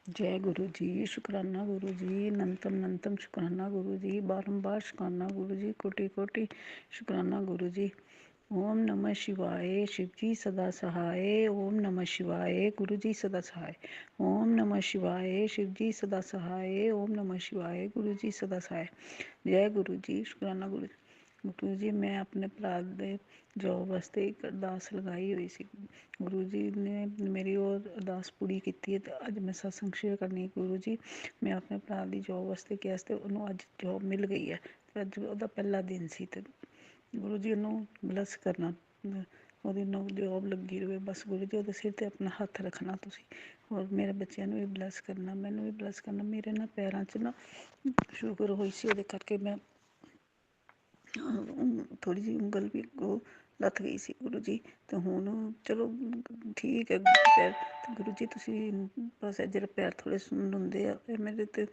जय गुरु जी। शुक्राना गुरु जी। नंतम नंतम शुक्राना गुरु जी। बारंबार शुक्राना गुरु जी। कोटि कोटि शुक्राना गुरु जी। ओम नमः शिवाय। शिव जी सदा सहाय। ओम नमः शिवाय। गुरु जी सदा सहाय। ओम नमः शिवाय। शिव जी सदा सहाय। ओम नमः शिवाय। गुरु जी सदा सहाय। जय गुरु जी। शुक्राना गुरु जी। गुरु जी मैं अपने भरा दे जॉब वास्ते एक अरदास लगाई हुई सी। गुरु जी ने मेरी वो अरदास पूरी की है तो अज मैं सत्संग शेयर करनी। गुरु जी मैं अपने भरा की जॉब वास्ते किया ते उन्होंने अज जॉब मिल गई है। अज वो पहला दिन सी ते गुरु जी उन्होंने ब्लस करना, ਉਹਦੀ जॉब लगी रहे। बस गुरु जी ਉਹਦੇ सिर ਤੇ अपना हथ रखना तुसी और मेरे बच्चों भी ब्लस करना, मैनू भी ब्लस करना। मेरे ना पैरों 'ਚ ना शुगर हुई सी, ਉਹਦੇ करके मैं थोड़ी जी ਉਂਗਲ भी ਲੱਥ गई सी गुरु जी। तो हुण चलो ठीक है पैर। तो गुरु जी तुसी बस जरा पैर थोड़े सुन्न होंदे आ मेरे ते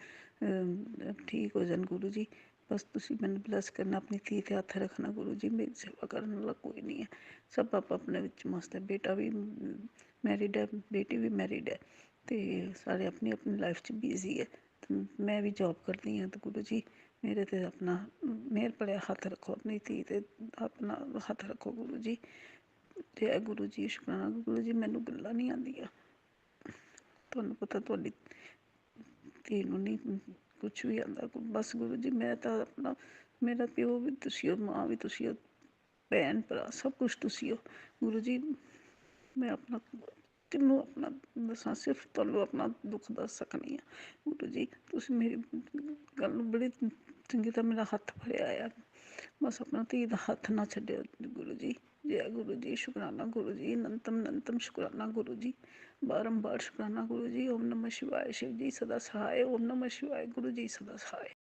ठीक हो जान गुरु जी। बस तुसी मैनू ब्लस करना, अपनी धी ते हत्थ रखना गुरु जी। मेरी सेवा करने वाला कोई नहीं है, सब आप अपने विच मस्त है। बेटा भी मैरिड है, बेटी भी मैरिड है, तो सारे अपनी अपनी लाइफ च बिजी है। तो मैं भी जॉब करती हाँ। तो गुरु जी मेरे ते अपना मेहर भरिया हथ रखो, अपनी धी ते अपना हथ रखो गुरु जी। जय गुरु जी। शुक्राना गुरु जी। मैनू गल्लां नहीं आंदियां, तुहानू पता तुहाडी धी नूं नहीं कुछ भी आंदा। बस गुरु जी मैं तो अपना, मेरा प्यो भी तुसी हो, माँ भी तुसी हो, भैन भरा सब कुछ तुसी हो गुरु जी। मैं अपना किनू अपना दसा, सिर्फ तुहानू अपना दुख दस सकनी हाँ गुरु जी। तुसी मेरी गल नूं बड़ी चंगी तरह मेरा हथ फड़िया आ। बस अपना धी दा हथ ना छड्डियो गुरु जी। जय गुरु जी। शुक्राना गुरु जी। नंतम नंतम शुक्राना गुरु जी। बारंबार शुक्राना गुरु जी। ओम नमः शिवाय। शिव जी सदा सहाय। ओम नमः शिवाय। गुरु जी सदा सहाय।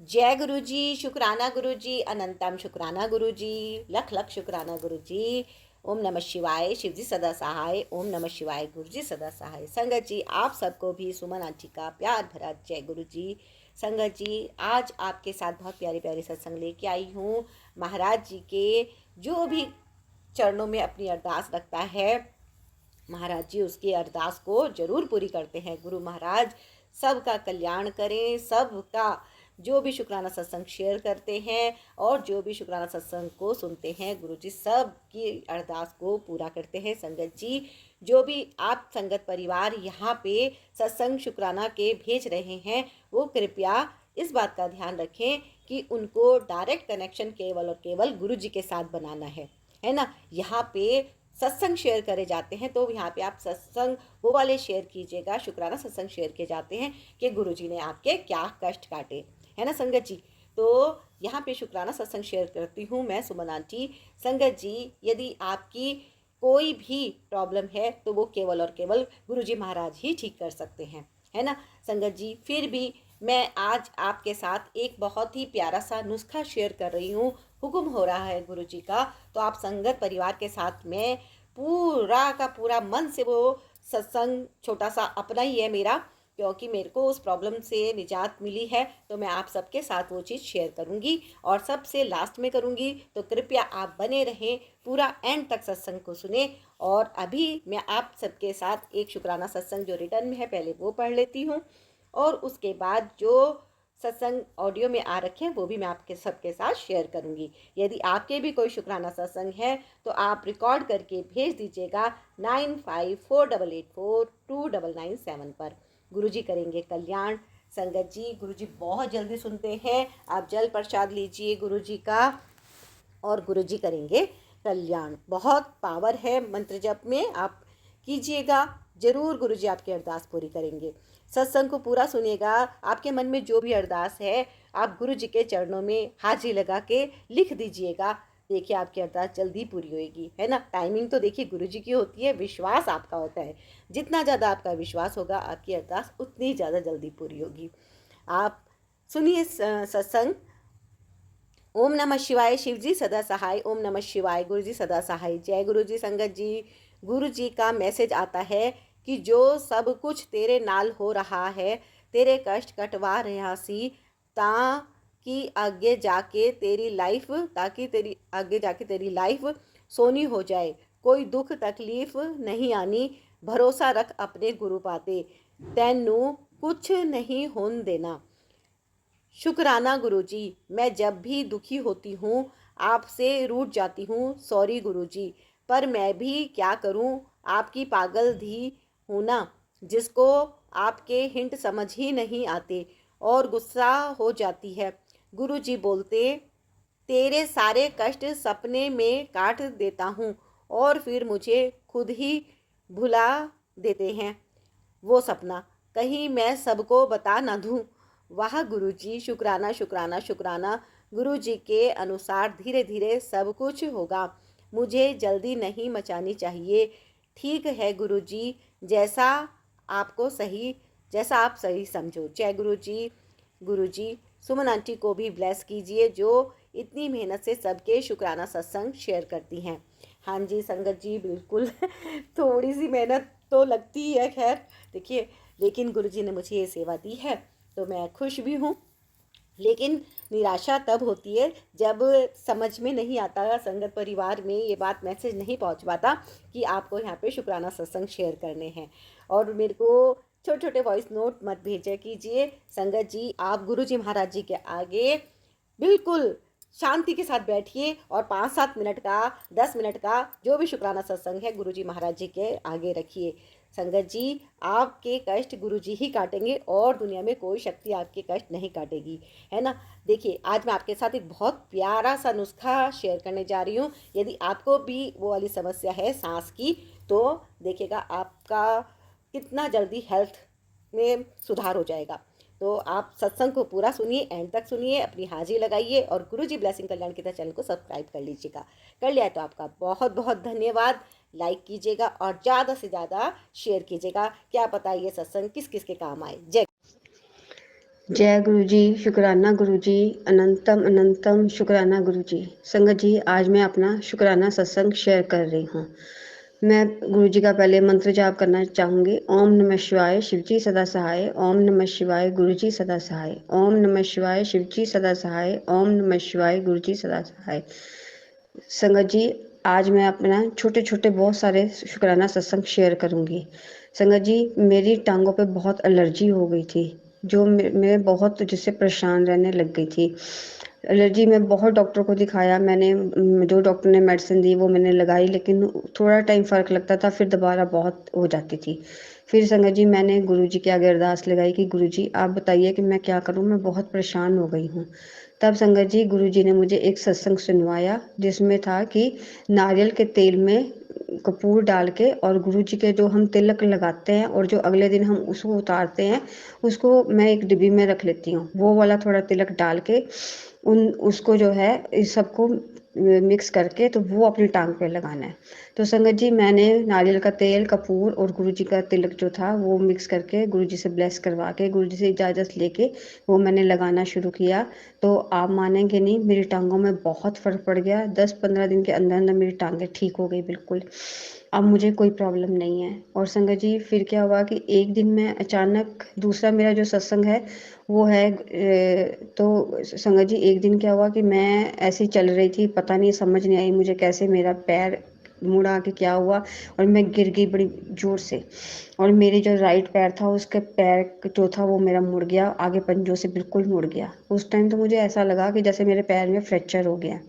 जय गुरु जी। शुक्राना गुरु जी। अनंतम शुक्राना गुरु जी। लख लख शुक्राना गुरु जी। ओम नमः शिवाय। शिव जी सदा सहाय। ओम नमः शिवाय। गुरु जी सदा सहाय। संगत जी आप सबको भी सुमन आंटी का प्यार भरा जय गुरु जी। संगत जी आज आपके साथ बहुत प्यारे प्यारे सत्संग लेके आई हूँ। महाराज जी के जो भी चरणों में अपनी अरदास रखता है, महाराज जी उसकी अरदास को जरूर पूरी करते हैं। गुरु महाराज सबका कल्याण करें। सबका जो भी शुक्राना सत्संग शेयर करते हैं और जो भी शुक्राना सत्संग को सुनते हैं, गुरु जी सब की अरदास को पूरा करते हैं। संगत जी जो भी आप संगत परिवार यहाँ पे सत्संग शुक्राना के भेज रहे हैं, वो कृपया इस बात का ध्यान रखें कि उनको डायरेक्ट कनेक्शन केवल और केवल गुरु जी के साथ बनाना है ना। यहाँ पे सत्संग शेयर करे जाते हैं तो यहाँ पे आप सत्संग वो वाले शेयर कीजिएगा, शुक्राना सत्संग शेयर किए जाते हैं कि गुरुजी ने आपके क्या कष्ट काटे, है ना संगत जी। तो यहाँ पे शुक्राना सत्संग शेयर करती हूँ मैं सुमन आंटी। संगत जी यदि आपकी कोई भी प्रॉब्लम है तो वो केवल और केवल गुरुजी महाराज ही ठीक कर सकते हैं, है ना संगत जी। फिर भी मैं आज आपके साथ एक बहुत ही प्यारा सा नुस्खा शेयर कर रही हूँ। हुक्म हो रहा है गुरु जी का, तो आप संगत परिवार के साथ में पूरा का पूरा मन से वो सत्संग छोटा सा अपना ही है मेरा, क्योंकि मेरे को उस प्रॉब्लम से निजात मिली है। तो मैं आप सबके साथ वो चीज़ शेयर करूँगी और सबसे लास्ट में करूँगी। तो कृपया आप बने रहें, पूरा एंड तक सत्संग को सुने। और अभी मैं आप सबके साथ एक शुक्राना सत्संग जो रिटर्न में है पहले वो पढ़ लेती हूँ, और उसके बाद जो सत्संग ऑडियो में आ रखे हैं वो भी मैं आपके सबके साथ शेयर करूंगी। यदि आपके भी कोई शुक्राना सत्संग है तो आप रिकॉर्ड करके भेज दीजिएगा 9548842997 पर। गुरुजी करेंगे कल्याण। संगत जी गुरुजी बहुत जल्दी सुनते हैं। आप जल प्रसाद लीजिए गुरुजी का और गुरुजी करेंगे कल्याण। बहुत पावर है मंत्र जप में, आप कीजिएगा जरूर, गुरुजी आपकी अरदास पूरी करेंगे। सत्संग को पूरा सुनिएगा। आपके मन में जो भी अरदास है आप गुरु जी के चरणों में हाजिरी लगा के लिख दीजिएगा। देखिए आपकी अरदास जल्दी पूरी होएगी, है ना। टाइमिंग तो देखिए गुरु जी की होती है, विश्वास आपका होता है। जितना ज़्यादा आपका विश्वास होगा आपकी अरदास उतनी ज़्यादा जल्दी पूरी होगी। आप सुनिए सत्संग। ओम नमः शिवाय। शिव जी सदा सहाय। ओम नमः शिवाय। गुरु जी सदा सहाय। जय गुरु जी। संगत जी गुरु जी का मैसेज आता है कि जो सब कुछ तेरे नाल हो रहा है, तेरे कष्ट कटवा रहा सी, ताकि आगे जाके तेरी लाइफ सोनी हो जाए। कोई दुख तकलीफ नहीं आनी, भरोसा रख अपने गुरु पाते, तैनू कुछ नहीं होन देना। शुक्राना गुरुजी, मैं जब भी दुखी होती हूँ आपसे रूठ जाती हूँ, सॉरी गुरुजी, पर मैं भी क्या करूँ, आपकी पागल धी हूँ ना, जिसको आपके हिंट समझ ही नहीं आते और गुस्सा हो जाती है। गुरुजी बोलते, तेरे सारे कष्ट सपने में काट देता हूँ और फिर मुझे खुद ही भुला देते हैं वो सपना, कहीं मैं सबको बता ना दूँ। वाह गुरुजी, शुक्राना शुक्राना शुक्राना। गुरुजी के अनुसार धीरे धीरे सब कुछ होगा, मुझे जल्दी नहीं मचानी चाहिए। ठीक है गुरुजी, जैसा आपको सही, जैसा आप सही समझो। जय गुरुजी। गुरुजी, सुमन आंटी को भी ब्लेस कीजिए जो इतनी मेहनत से सबके शुक्राना सत्संग शेयर करती हैं। हाँ जी संगत जी, बिल्कुल थोड़ी सी मेहनत तो लगती ही है, खैर देखिए, लेकिन गुरुजी ने मुझे ये सेवा दी है तो मैं खुश भी हूँ। लेकिन निराशा तब होती है जब समझ में नहीं आता, संगत परिवार में ये बात मैसेज नहीं पहुंच पाता कि आपको यहाँ पे शुक्राना सत्संग शेयर करने हैं। और मेरे को छोटे छोटे वॉइस नोट मत भेजा कीजिए संगत जी। आप गुरु जी महाराज जी के आगे बिल्कुल शांति के साथ बैठिए और 5-7 मिनट का, 10 मिनट का जो भी शुक्राना सत्संग है गुरु जी महाराज जी के आगे रखिए। संगत जी, आपके कष्ट गुरु जी ही काटेंगे और दुनिया में कोई शक्ति आपके कष्ट नहीं काटेगी, है ना। देखिए, आज मैं आपके साथ एक बहुत प्यारा सा नुस्खा शेयर करने जा रही हूँ। यदि आपको भी वो वाली समस्या है सांस की, तो देखिएगा आपका कितना जल्दी हेल्थ में सुधार हो जाएगा। तो आप सत्संग को पूरा सुनिए, एंड तक सुनिए, अपनी हाजिरी लगाइए और गुरुजी ब्लेसिंग कल्याण के चैनल को सब्सक्राइब कर लीजिएगा। कर लिया है तो आपका बहुत बहुत धन्यवाद। लाइक कीजिएगा और ज़्यादा से ज़्यादा शेयर कीजिएगा, क्या पता ये सत्संग किस किस के काम आए। जय जय गुरु जी, शुक्राना गुरु जी, अनंतम अनंतम शुक्राना गुरु जी। संगत जी, आज मैं अपना शुक्राना सत्संग शेयर कर रही हूँ। मैं गुरु जी का पहले मंत्र जाप करना चाहूँगी। ओम नमः शिवाय, शिव जी सदा सहाय। ओम नमः शिवाय, गुरु जी सदा सहाय। ओम नमः शिवाय, शिव जी सदा सहाय। ओम नमः शिवाय, गुरु जी सदा सहाय। संगत जी, आज मैं अपना छोटे छोटे बहुत सारे शुक्राना सत्संग शेयर करूँगी। संगत जी, मेरी टांगों पे बहुत एलर्जी हो गई थी, जो मैं बहुत जिससे परेशान रहने लग गई थी। एलर्जी में बहुत डॉक्टर को दिखाया मैंने, जो डॉक्टर ने मेडिसिन दी वो मैंने लगाई, लेकिन थोड़ा टाइम फ़र्क लगता था, फिर दोबारा बहुत हो जाती थी। फिर संगत जी, मैंने गुरुजी के आगे अरदास लगाई कि गुरुजी आप बताइए कि मैं क्या करूं, मैं बहुत परेशान हो गई हूं। तब संगत जी, गुरुजी ने मुझे एक सत्संग सुनवाया जिसमें था कि नारियल के तेल में कपूर डाल के और गुरुजी के जो हम तिलक लगाते हैं और जो अगले दिन हम उसको उतारते हैं, उसको मैं एक डिब्बी में रख लेती हूँ। वो वाला थोड़ा तिलक डाल के उसको जो है इस सबको मिक्स करके तो वो अपनी टांग पे लगाना है। तो संगत जी, मैंने नारियल का तेल, कपूर और गुरुजी का तिलक जो था वो मिक्स करके गुरुजी से ब्लेस करवा के, गुरुजी से इजाज़त लेके वो मैंने लगाना शुरू किया। तो आप मानेंगे नहीं, मेरी टांगों में बहुत फ़र्क पड़ गया। 10-15 दिन के अंदर अंदर मेरी टांगें ठीक हो गई बिल्कुल। अब मुझे कोई प्रॉब्लम नहीं है। और संगत जी, फिर क्या हुआ कि एक दिन मैं अचानक, दूसरा मेरा जो सत्संग है वो है तो संगत जी, एक दिन क्या हुआ कि मैं ऐसे ही चल रही थी, पता नहीं समझ नहीं आई मुझे कैसे मेरा पैर मुड़ा के क्या हुआ और मैं गिर गई बड़ी ज़ोर से। और मेरे जो राइट पैर था उसके पैर जो था वो मेरा मुड़ गया, आगे पंजों से बिल्कुल मुड़ गया। उस टाइम तो मुझे ऐसा लगा कि जैसे मेरे पैर में फ्रैक्चर हो गया।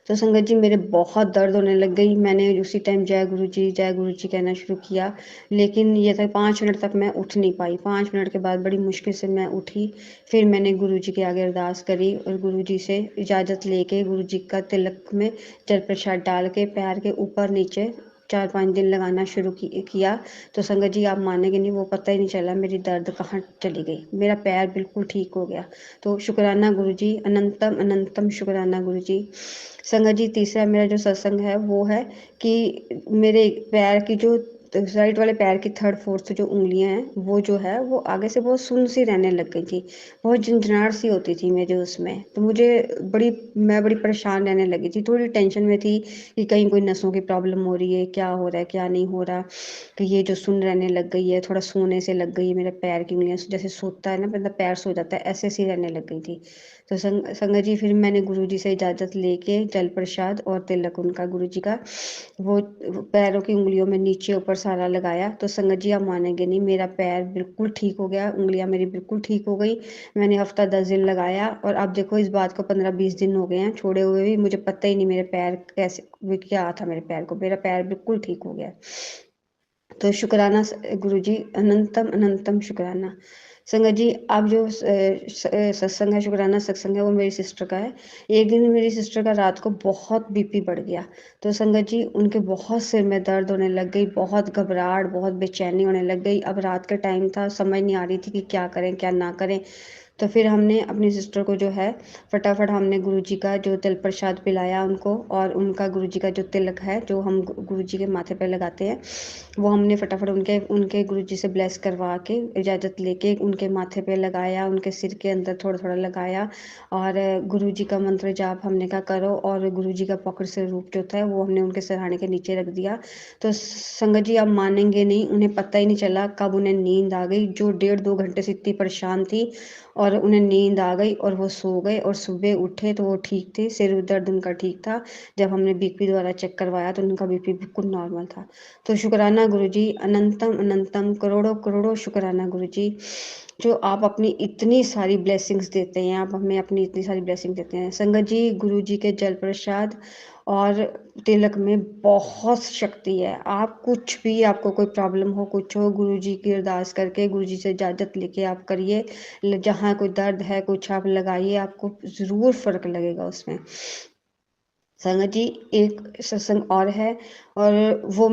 तो संगत जी, मेरे बहुत दर्द होने लग गई। मैंने उसी टाइम जय गुरु जी कहना शुरू किया, लेकिन ये था 5 मिनट तक मैं उठ नहीं पाई। 5 मिनट के बाद बड़ी मुश्किल से मैं उठी। फिर मैंने गुरु जी के आगे अरदास करी और गुरु जी से इजाज़त लेके गुरु जी का तिलक में जल प्रसाद डाल के पैर के ऊपर नीचे 4-5 दिन लगाना शुरू किया। तो संगत जी, आप मानेंगे नहीं, वो पता ही नहीं चला मेरी दर्द कहाँ चली गई, मेरा पैर बिल्कुल ठीक हो गया। तो शुक्राना गुरु जी, अनंतम अनंतम शुक्राना गुरु जी। संगत जी, तीसरा मेरा जो सत्संग है वो है कि मेरे पैर की जो राइट वाले पैर की थर्ड फोर्थ जो उंगलियां हैं वो जो है वो आगे से बहुत सुन्न सी रहने लग गई थी, बहुत झंझनाहट सी होती थी मेरे उसमें। तो मैं बड़ी परेशान रहने लगी थी, थोड़ी टेंशन में थी कि कहीं कोई नसों की प्रॉब्लम हो रही है, क्या हो रहा है क्या नहीं हो रहा, कि ये जो सुन्न रहने लग गई है, थोड़ा सोने से लग गई है मेरे पैर की उंगलियां, जैसे सोता है ना मतलब पैर सो जाता है, ऐसे सी रहने लग गई थी। तो संगत जी फिर मैंने गुरुजी से इजाज़त लेके जल प्रसाद और तिलक उनका गुरुजी का वो पैरों की उंगलियों में नीचे ऊपर सारा लगाया। तो संगत जी आप मानेंगे नहीं, मेरा पैर बिल्कुल ठीक हो गया, उंगलियां मेरी बिल्कुल ठीक हो गई। मैंने हफ्ता 10 दिन लगाया और अब देखो इस बात को 15-20 दिन हो गए हैं छोड़े हुए भी, मुझे पता ही नहीं मेरे पैर कैसे क्या था, मेरे पैर को, मेरा पैर बिल्कुल ठीक हो गया। तो शुक्राना गुरुजी, अनंतम अनंतम शुक्राना। संगत जी आप जो सत्संग है, शुक्राना सत्संग है, वो मेरी सिस्टर का है। एक दिन मेरी सिस्टर का रात को बहुत बीपी बढ़ गया। तो संगत जी उनके बहुत सिर में दर्द होने लग गई, बहुत घबराहट, बहुत बेचैनी होने लग गई। अब रात का टाइम था, समझ नहीं आ रही थी कि क्या करें क्या ना करें। तो फिर हमने अपनी सिस्टर को जो है फटाफट हमने गुरुजी का जो तिल प्रसाद पिलाया उनको, और उनका गुरुजी का जो तिलक है जो हम गुरुजी के माथे पर लगाते हैं, वो हमने फटाफट उनके उनके गुरुजी से ब्लेस करवा के इजाज़त लेके उनके माथे पे लगाया, उनके सिर के अंदर थोड़ा थोड़ा लगाया। और गुरुजी का मंत्र जाप हमने कहा करो, और गुरुजी का पकड़ से रूप जो था वो हमने उनके सिरहाने के नीचे रख दिया। तो संगत जी आप मानेंगे नहीं, उन्हें पता ही नहीं चला कब उन्हें नींद आ गई। जो 1.5-2 घंटे से इतनी परेशान थी और उन्हें नींद आ गई और वो सो गए, और सुबह उठे तो वो ठीक थे, सिर दर्द उनका ठीक था। जब हमने बीपी द्वारा चेक करवाया तो उनका बीपी बिल्कुल नॉर्मल था। तो शुक्राना गुरुजी, अनंतम अनंतम करोड़ों करोड़ों शुक्राना गुरुजी, जो आप अपनी इतनी सारी ब्लेसिंग्स देते हैं, आप हमें अपनी इतनी सारी ब्लेसिंग देते हैं। संगत जी गुरुजी के जल प्रसाद और तिलक में बहुत शक्ति है। आप कुछ भी, आपको कोई प्रॉब्लम हो कुछ हो, गुरुजी की अरदास करके गुरुजी से इजाज़त लेके आप करिए। जहाँ कोई दर्द है कुछ आप लगाइए, आपको ज़रूर फ़र्क लगेगा उसमें। संगत जी एक सत्संग और है, और वो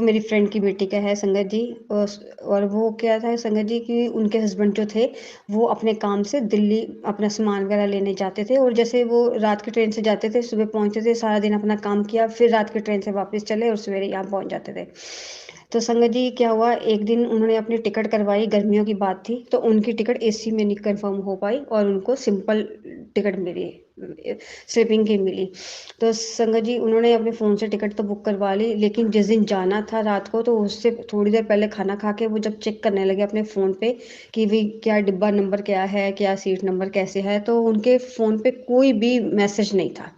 मेरी फ्रेंड की बेटी का है संगत जी। और वो क्या था संगत जी कि उनके हस्बैंड जो थे वो अपने काम से दिल्ली अपना सामान वगैरह लेने जाते थे, और जैसे वो रात की ट्रेन से जाते थे, सुबह पहुंचते थे, सारा दिन अपना काम किया, फिर रात की ट्रेन से वापस चले और सवेरे यहाँ पहुंच जाते थे। तो संगत जी क्या हुआ, एक दिन उन्होंने अपनी टिकट करवाई, गर्मियों की बात थी, तो उनकी टिकट एसी में नहीं कंफर्म हो पाई और उनको सिंपल टिकट मिली, स्लीपिंग की मिली। तो संगत जी उन्होंने अपने फ़ोन से टिकट तो बुक करवा ली, लेकिन जिस दिन जाना था रात को, तो उससे थोड़ी देर पहले खाना खा के वो जब चेक करने लगे अपने फ़ोन पे कि भी क्या डिब्बा नंबर क्या है, क्या सीट नंबर कैसे है, तो उनके फ़ोन पे कोई भी मैसेज नहीं था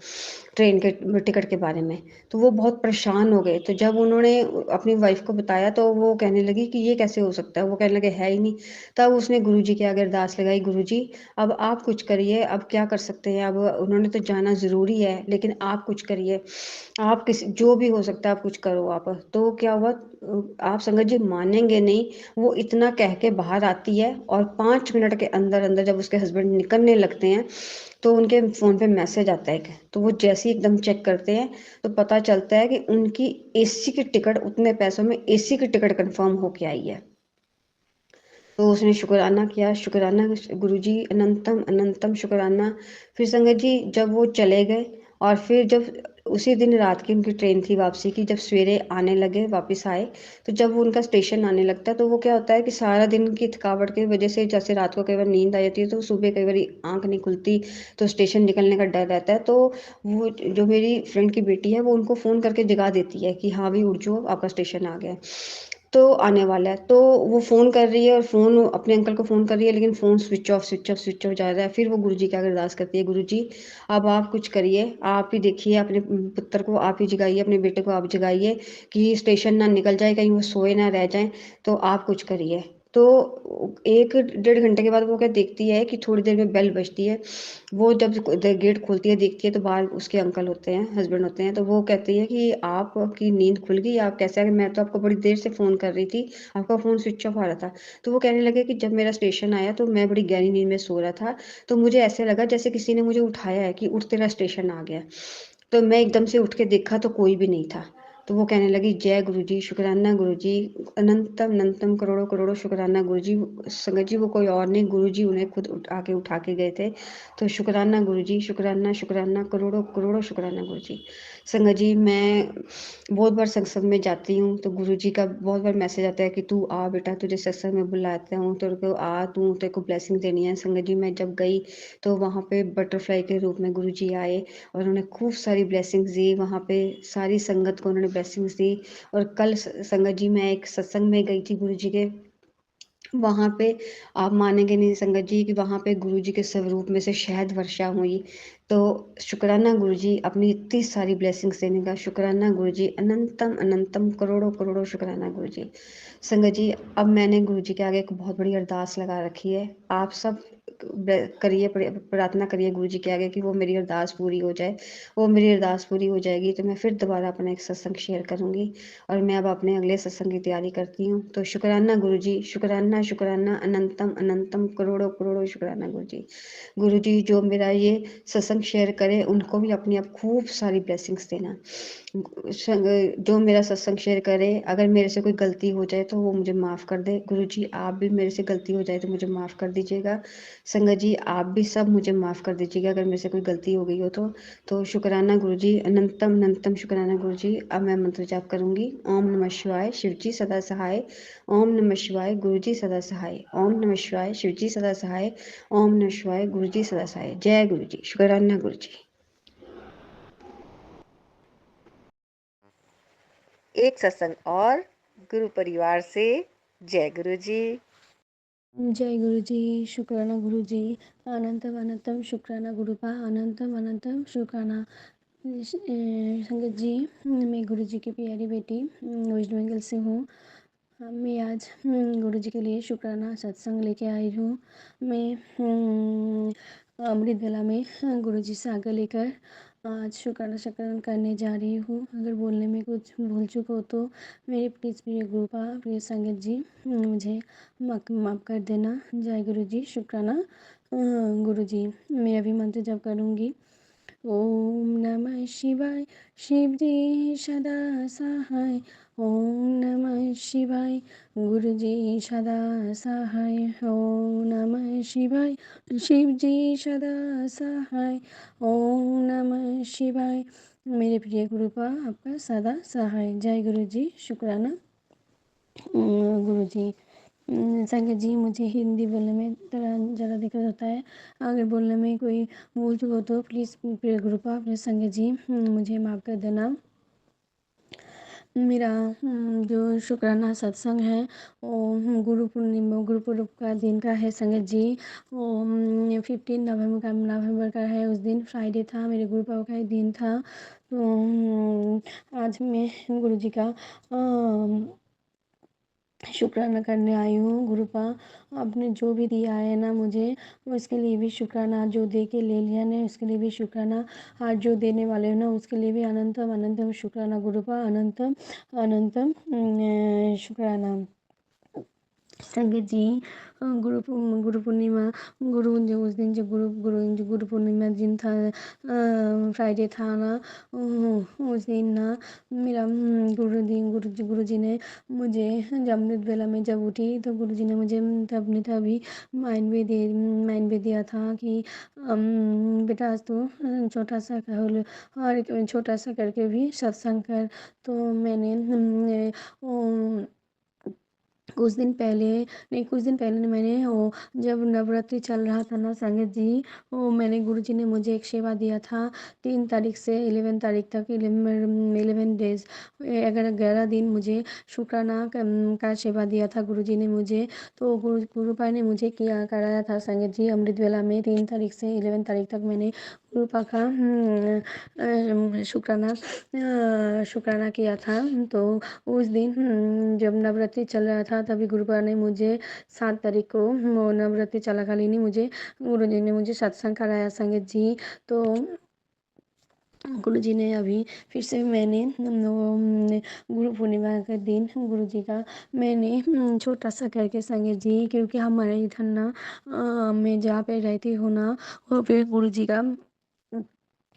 ट्रेन के टिकट के बारे में। तो वो बहुत परेशान हो गए। तो जब उन्होंने अपनी वाइफ को बताया तो वो कहने लगी कि ये कैसे हो सकता है, वो कहने लगे है ही नहीं। तब उसने गुरुजी के आगे अरदास लगाई, गुरुजी अब आप कुछ करिए, अब क्या कर सकते हैं, अब उन्होंने तो जाना ज़रूरी है, लेकिन आप कुछ करिए, आप किसी जो भी हो सकता है आप कुछ करो आप। तो क्या हुआ, आप संगत जी मानेंगे नहीं, वो इतना कह के बाहर आती है और 5 मिनट के अंदर अंदर जब उसके हस्बैंड निकलने लगते हैं तो उनके फ़ोन पे मैसेज आता है एक। तो वो जैसे ही एकदम चेक करते हैं तो पता चलता है कि उनकी एसी की टिकट, उतने पैसों में एसी की टिकट कंफर्म होके आई है। तो उसने शुक्राना किया, शुक्राना गुरुजी, अनंतम अनंतम शुक्राना। फिर संगत जी जब वो चले गए, और फिर जब उसी दिन रात की उनकी ट्रेन थी वापसी की, जब सवेरे आने लगे वापस आए, तो जब वो उनका स्टेशन आने लगता है तो वो क्या होता है कि सारा दिन की थकावट की वजह से, जैसे रात को कई बार नींद आ जाती है तो सुबह कई बार आंख नहीं खुलती, तो स्टेशन निकलने का डर रहता है। तो वो जो मेरी फ्रेंड की बेटी है वो उनको फ़ोन करके जगा देती है कि हाँ भी उठ जाओ, आपका स्टेशन आ गया है, तो आने वाला है। तो वो फ़ोन कर रही है और फ़ोन अपने अंकल को फ़ोन कर रही है, लेकिन phone switch off switch off switch off जा रहा है। फिर वो गुरुजी की आगे अरदास करती है, गुरुजी अब आप कुछ करिए, आप ही देखिए, अपने पुत्र को आप ही जगाइए, अपने बेटे को आप जगाइए कि स्टेशन ना निकल जाए, कहीं वो सोए ना रह जाएं, तो आप कुछ करिए। तो 1-1.5 घंटे के बाद वो क्या देखती है कि थोड़ी देर में बेल बजती है। वो जब गेट खोलती है देखती है तो बाहर उसके अंकल होते हैं, हस्बैंड होते हैं। तो वो कहती है कि आपकी नींद खुल गई, आप कैसे आ गए, मैं तो आपको बड़ी देर से फ़ोन कर रही थी, आपका फ़ोन स्विच ऑफ आ रहा था। तो वो कहने लगे कि जब मेरा स्टेशन आया तो मैं बड़ी गहरी नींद में सो रहा था, तो मुझे ऐसे लगा जैसे किसी ने मुझे उठाया है कि उठ तेरा स्टेशन आ गया। तो मैं एकदम से उठ के देखा तो कोई भी नहीं था। तो वो कहने लगी, जय गुरुजी, शुक्राना गुरुजी, अनंतम अनंतम करोड़ों करोड़ों शुक्राना गुरुजी। संगत जी वो कोई और नहीं, गुरुजी उन्हें खुद आके उठा के गए थे। तो शुक्राना गुरुजी, शुक्राना शुक्राना, करोड़ों करोड़ों शुक्राना गुरुजी। संगत जी मैं बहुत बार सत्संग में जाती हूँ तो गुरुजी का बहुत बार मैसेज आता है कि तू आ बेटा, तुझे सत्संग में बुलाते हूँ, तेरे को आ, तू तेरे को ब्लेसिंग देनी है। संगत जी मैं जब गई तो वहाँ पे बटरफ्लाई के रूप में गुरुजी आए और उन्होंने खूब सारी ब्लेसिंग्स दी। वहाँ पे सारी संगत को उन्होंने ब्लेसिंग्स दी। और कल संगत जी मैं एक सत्संग में गई थी गुरुजी के, वहाँ पे आप मानेंगे नहीं संगत जी कि वहाँ पे गुरुजी के स्वरूप में से शहद वर्षा हुई। तो शुक्राना गुरुजी अपनी इतनी सारी ब्लेसिंग्स देने का, शुक्राना गुरुजी, अनंतम अनंतम करोड़ों करोड़ों शुक्राना गुरुजी। संगत जी अब मैंने गुरुजी के आगे एक बहुत बड़ी अरदास लगा रखी है। आप सब करिए, प्रार्थना करिए गुरुजी के आगे कि वो मेरी अरदास पूरी हो जाए। वो मेरी अरदास पूरी हो जाएगी तो मैं फिर दोबारा अपना एक सत्संग शेयर करूँगी। और मैं अब अपने अगले सत्संग की तैयारी करती हूँ। तो शुक्राना गुरुजी, शुक्राना शुक्राना, अनंतम अनंतम करोड़ों करोड़ों शुक्राना गुरुजी। गुरुजी जो मेरा ये सत्संग शेयर करे उनको भी अपनी आप खूब सारी ब्लेसिंग्स देना। जो मेरा सत्संग शेयर करे, अगर मेरे से कोई गलती हो जाए तो वो मुझे माफ़ कर दे। गुरुजी आप भी मेरे से गलती हो जाए तो मुझे माफ़ कर दीजिएगा। संगत जी आप भी सब मुझे माफ़ कर दीजिएगा अगर मेरे से कोई गलती हो गई हो तो शुक्राना गुरुजी, अनंतम अनंतम शुक्राना गुरुजी। अब मैं मंत्र जाप करूंगी। ओम नमः शिवाय, शिवजी सदा सहाय। ओम नमः शिवाय, गुरुजी सदा सहाय। ओम नमः शिवाय, शिवजी सदा सहाय। ओम नमः शिवाय, गुरुजी सदा सहाय। जय गुरुजी। शुक्राना गुरुजी। एक सत्संग और गुरु परिवार से। जय गुरु जी। जय गुरु जी। शुक्राना गुरु जी। अनंतम अनंतम शुक्राना गुरुपा। अनंतम अनंतम शुक्राना संगत जी। मैं गुरु जी की प्यारी बेटी वेस्ट बंगाल से हूँ। मैं आज गुरु जी के लिए शुक्राना सत्संग लेके आई हूँ। मैं अमृत वेला में गुरु जी से आगे लेकर आज शुक्राना शकरण करने जा रही हूँ। अगर बोलने में कुछ भूल चूक हो तो मेरे प्लीज़ प्रिय गुरुपा, प्रिय संगत जी मुझे माफ़ कर देना। जय गुरु जी। शुक्राना गुरु जी। मैं अभी मंत्र जप करूँगी। ओम नमः शिवाय, शिव जी सदा सहाय। ओम नमः शिवाय, गुरु जी सदा सहाय। ओम नमः शिवाय, शिव जी सदा सहाय। ओम नमः शिवाय, मेरे प्रिय गुरुपा आपका सदा सहाय। जय गुरु जी। शुक्राना गुरु जी। संगत जी मुझे हिंदी बोलने में थोड़ा ज़्यादा दिक्कत होता है। अगर बोलने में कोई भूल चूक हो तो प्लीज़ प्रिय गुरुपा, प्रिय संगत जी मुझे माफ़ कर देना। मेरा जो शुक्राना सत्संग है वो गुरु पूर्णिमा, गुरु पूर्व का दिन का है संगत जी। वो 15 नवंबर का है। उस दिन फ्राइडे था, मेरे गुरु पापा का दिन था। तो आज मैं गुरु जी का शुक्राना करने आई हूँ। गुरुपा आपने जो भी दिया है ना मुझे, उसके लिए भी शुक्राना। जो दे के ले लिया ना उसके लिए भी शुक्राना। आज जो देने वाले हो ना उसके लिए भी अनंतम अनंतम शुक्राना गुरुपा। अनंतम अनंतम शुक्राना संगत जी। गुरु पूर्णिमा, गुरु जो उस दिन जो गुरु पूर्णिमा दिन था, फ्राइडे था ना, उस दिन ना मेरा गुरु जी ने मुझे जब अमृत वेला में जब उठी तो गुरु जी ने मुझे तभी माइंड भी दिया था कि बेटा आज तो छोटा सा कर और छोटा सा करके भी सत्संग कर। तो मैंने कुछ दिन पहले नहीं, मैंने वो जब नवरात्रि चल रहा था ना संगत जी, वो मैंने गुरुजी ने मुझे एक सेवा दिया था 3 तारीख से 11 तारीख तक 11 डेज 11 दिन मुझे शुक्राना का सेवा दिया था गुरुजी ने मुझे। तो गुरुपा ने मुझे किया कराया था संगत जी। अमृत वेला में 3 तारीख से 11 तारीख तक मैंने गुरुपा का शुक्राना किया था। तो उस दिन जब नवरात्रि चल रहा था तभी गुरुपा ने मुझे 7 तारीख को वो नवरात्रि चलाकालीन ही मुझे गुरुजी ने मुझे सत्संग कराया संगत जी। तो गुरुजी ने अभी फिर से मैंने गुरु पूर्णिमा के दिन गुरुजी का मैंने छोटा सा करके संगत जी, क्योंकि हमारे इधर ना मैं जहाँ पे रहती हूँ ना वहाँ पे गुरुजी का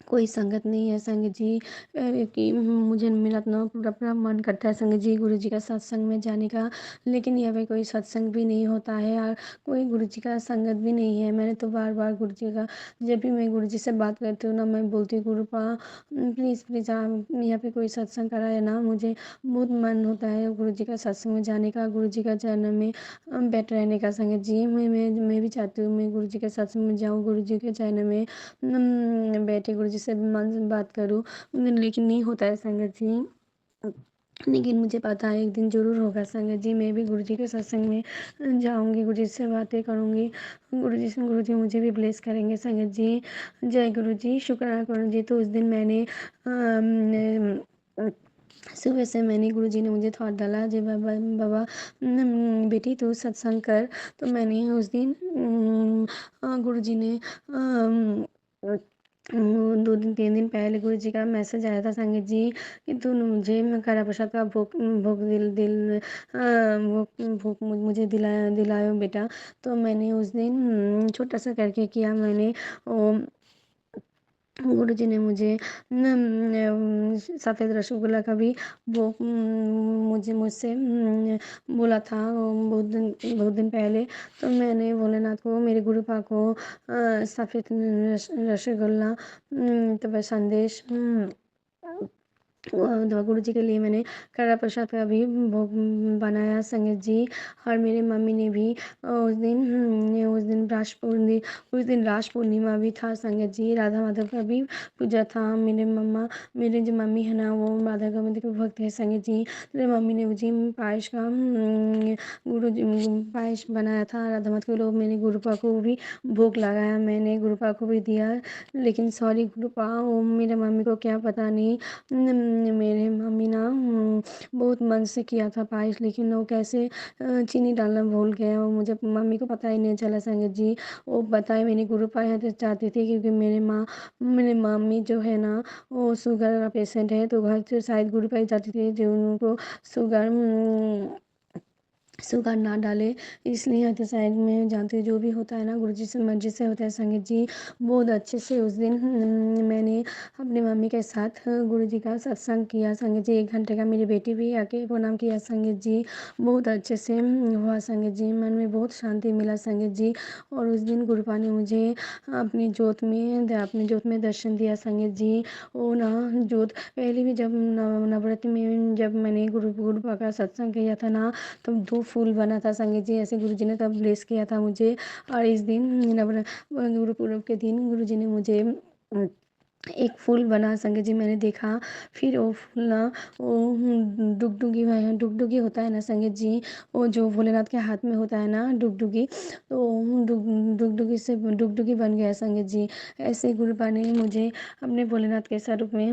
कोई संगत नहीं है संगत जी, कि मुझे मेरा अपना पूरा पूरा मन करता है संगत जी गुरु जी का सत्संग में जाने का, लेकिन यहाँ पे कोई सत्संग भी नहीं होता है और कोई गुरु जी का संगत भी नहीं है। मैंने तो बार बार गुरु जी का, जब भी मैं गुरु जी से बात करती हूँ ना, मैं बोलती हूँ गुरुपा प्लीज़ प्लीज़ आप यहाँ पे कोई सत्संग कराए ना, मुझे बहुत मन होता है गुरु जी का सत्संग में जाने का, गुरु जी का चरण में बैठे रहने का संगत जी। मैं भी चाहती हूँ मैं गुरु जी के सत्संग में जाऊँ, गुरु जी के चरण में बैठे गुरु जी से मन से बात करूँ, लेकिन नहीं होता है संगत जी। लेकिन मुझे पता है एक दिन ज़रूर होगा संगत जी, मैं भी गुरु जी के सत्संग में जाऊँगी, गुरु जी से बातें करूँगी, गुरु जी मुझे भी ब्लेस करेंगे संगत जी। जय गुरु जी, शुक्राना गुरु जी। तो उस दिन मैंने सुबह से मैंने गुरु जी ने मुझे थॉट डाला, जय बाबा बाबा बेटी तू सत्संग कर। तो मैंने उस दिन गुरु जी ने 2 दिन 3 दिन पहले गुरु जी का मैसेज आया था संगत जी कि तू मुझे कड़ा प्रसाद का भोग भोग दिल दिल भोग मुझे दिलायो बेटा। तो मैंने उस दिन छोटा सा करके किया मैंने। गुरु जी ने मुझे सफ़ेद रसगुल्ला का भी वो मुझसे बोला था बहुत दिन पहले। तो मैंने भोलेनाथ को, मेरे गुरुपा को सफ़ेद रसगुल्ला तो संदेश गुरु जी के लिए मैंने कड़ा प्रसाद का भी भोग बनाया संगत जी। और मेरी मम्मी ने भी उस दिन रास पूर्णिमा भी था संगत जी, राधा माधव का भी पूजा था। मेरे जो मम्मी है ना वो राधा गोविंद के भक्त है संगत जी। मेरी मम्मी ने मुझे पायस का गुरु जी पायस बनाया था राधा माधव के। लोग मेरे गुरुपा को भी भोग लगाया, मैंने गुरुपा को भी दिया। लेकिन सॉरी गुरुपा, वो मेरे मम्मी को क्या पता नहीं, मेरे मम्मी ना बहुत मन से किया था पायस, लेकिन वो कैसे चीनी डालना भूल गया, वो मुझे मम्मी को पता ही नहीं चला संगत जी। वो बताए मेरी गुरुपा यहाँ तो चाहती थी, क्योंकि मेरे मम्मी जो है ना वो शुगर का पेशेंट है, तो घर से शायद गुरुपा ही चाहती थी जो उनको शुगर ना डाले, इसलिए तो शायद मैं जानती हूँ जो भी होता है ना गुरु जी से मर्जी से होता है संगत जी। बहुत अच्छे से उस दिन मैंने अपनी मम्मी के साथ गुरु जी का सत्संग किया संगत जी। 1 घंटे का मेरी बेटी भी आके प्रणाम किया संगत जी। बहुत अच्छे से हुआ संगत जी, मन में बहुत शांति मिला संगत जी। और उस दिन गुरुपा ने मुझे अपनी जोत में दर्शन दिया संगत जी। वो ना जोत पहले भी जब नवरात्रि में जब मैंने गुरुपा का सत्संग किया था ना, तब 2 फूल बना था संगत जी, ऐसे गुरु जी ने तब ब्लेस किया था मुझे। और इस दिन गुरु पूर्व के दिन गुरु जी ने मुझे एक फूल बना संगत जी मैंने देखा। फिर वो फूल ना वो डुगडुगी होता है ना संगत जी, वो जो भोलेनाथ के हाथ में होता है ना डुगडुगी, तो डुगडुगी बन गया संगत जी। ऐसे गुरुपा ने मुझे अपने भोलेनाथ के स्वरूप में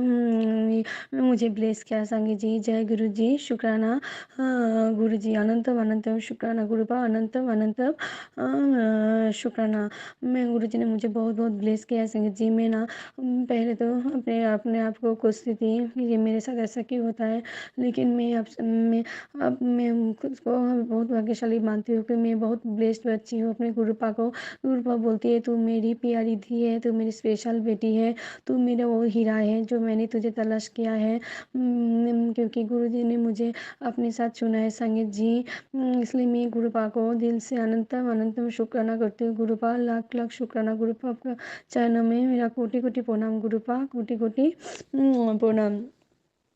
मुझे ब्लेस किया संगत जी। जय गुरु जी, शुक्राना गुरु जी, अनंतम अनंतम शुक्राना गुरुपा, अनंतम अनंतम शुक्राना। मैं गुरु जी ने मुझे बहुत बहुत ब्लेस किया संगत जी। मैं ना पहले तो अपने आप को कोसती थी कि ये मेरे साथ ऐसा क्यों होता है, लेकिन मैं खुद को बहुत भाग्यशाली मानती हूँ कि मैं बहुत ब्लेस्ड बच्ची हूँ। अपने गुरुपा बोलती है तू मेरी प्यारी धी है, तू मेरी स्पेशल बेटी है, तू मेरा वो हीरा है जो मैंने तुझे तलाश किया है। क्योंकि गुरु जी ने मुझे अपने साथ चुना है संगत जी। इसलिए मैं गुरुपा को दिल से अनंतम अनंतम शुक्राना करती हूँ। गुरुपा लाख लाख शुक्राना गुरुपा, आपका चरणों में मेरा कोटि कोटि प्रणाम गुरुपा, कोटि कोटि प्रणाम।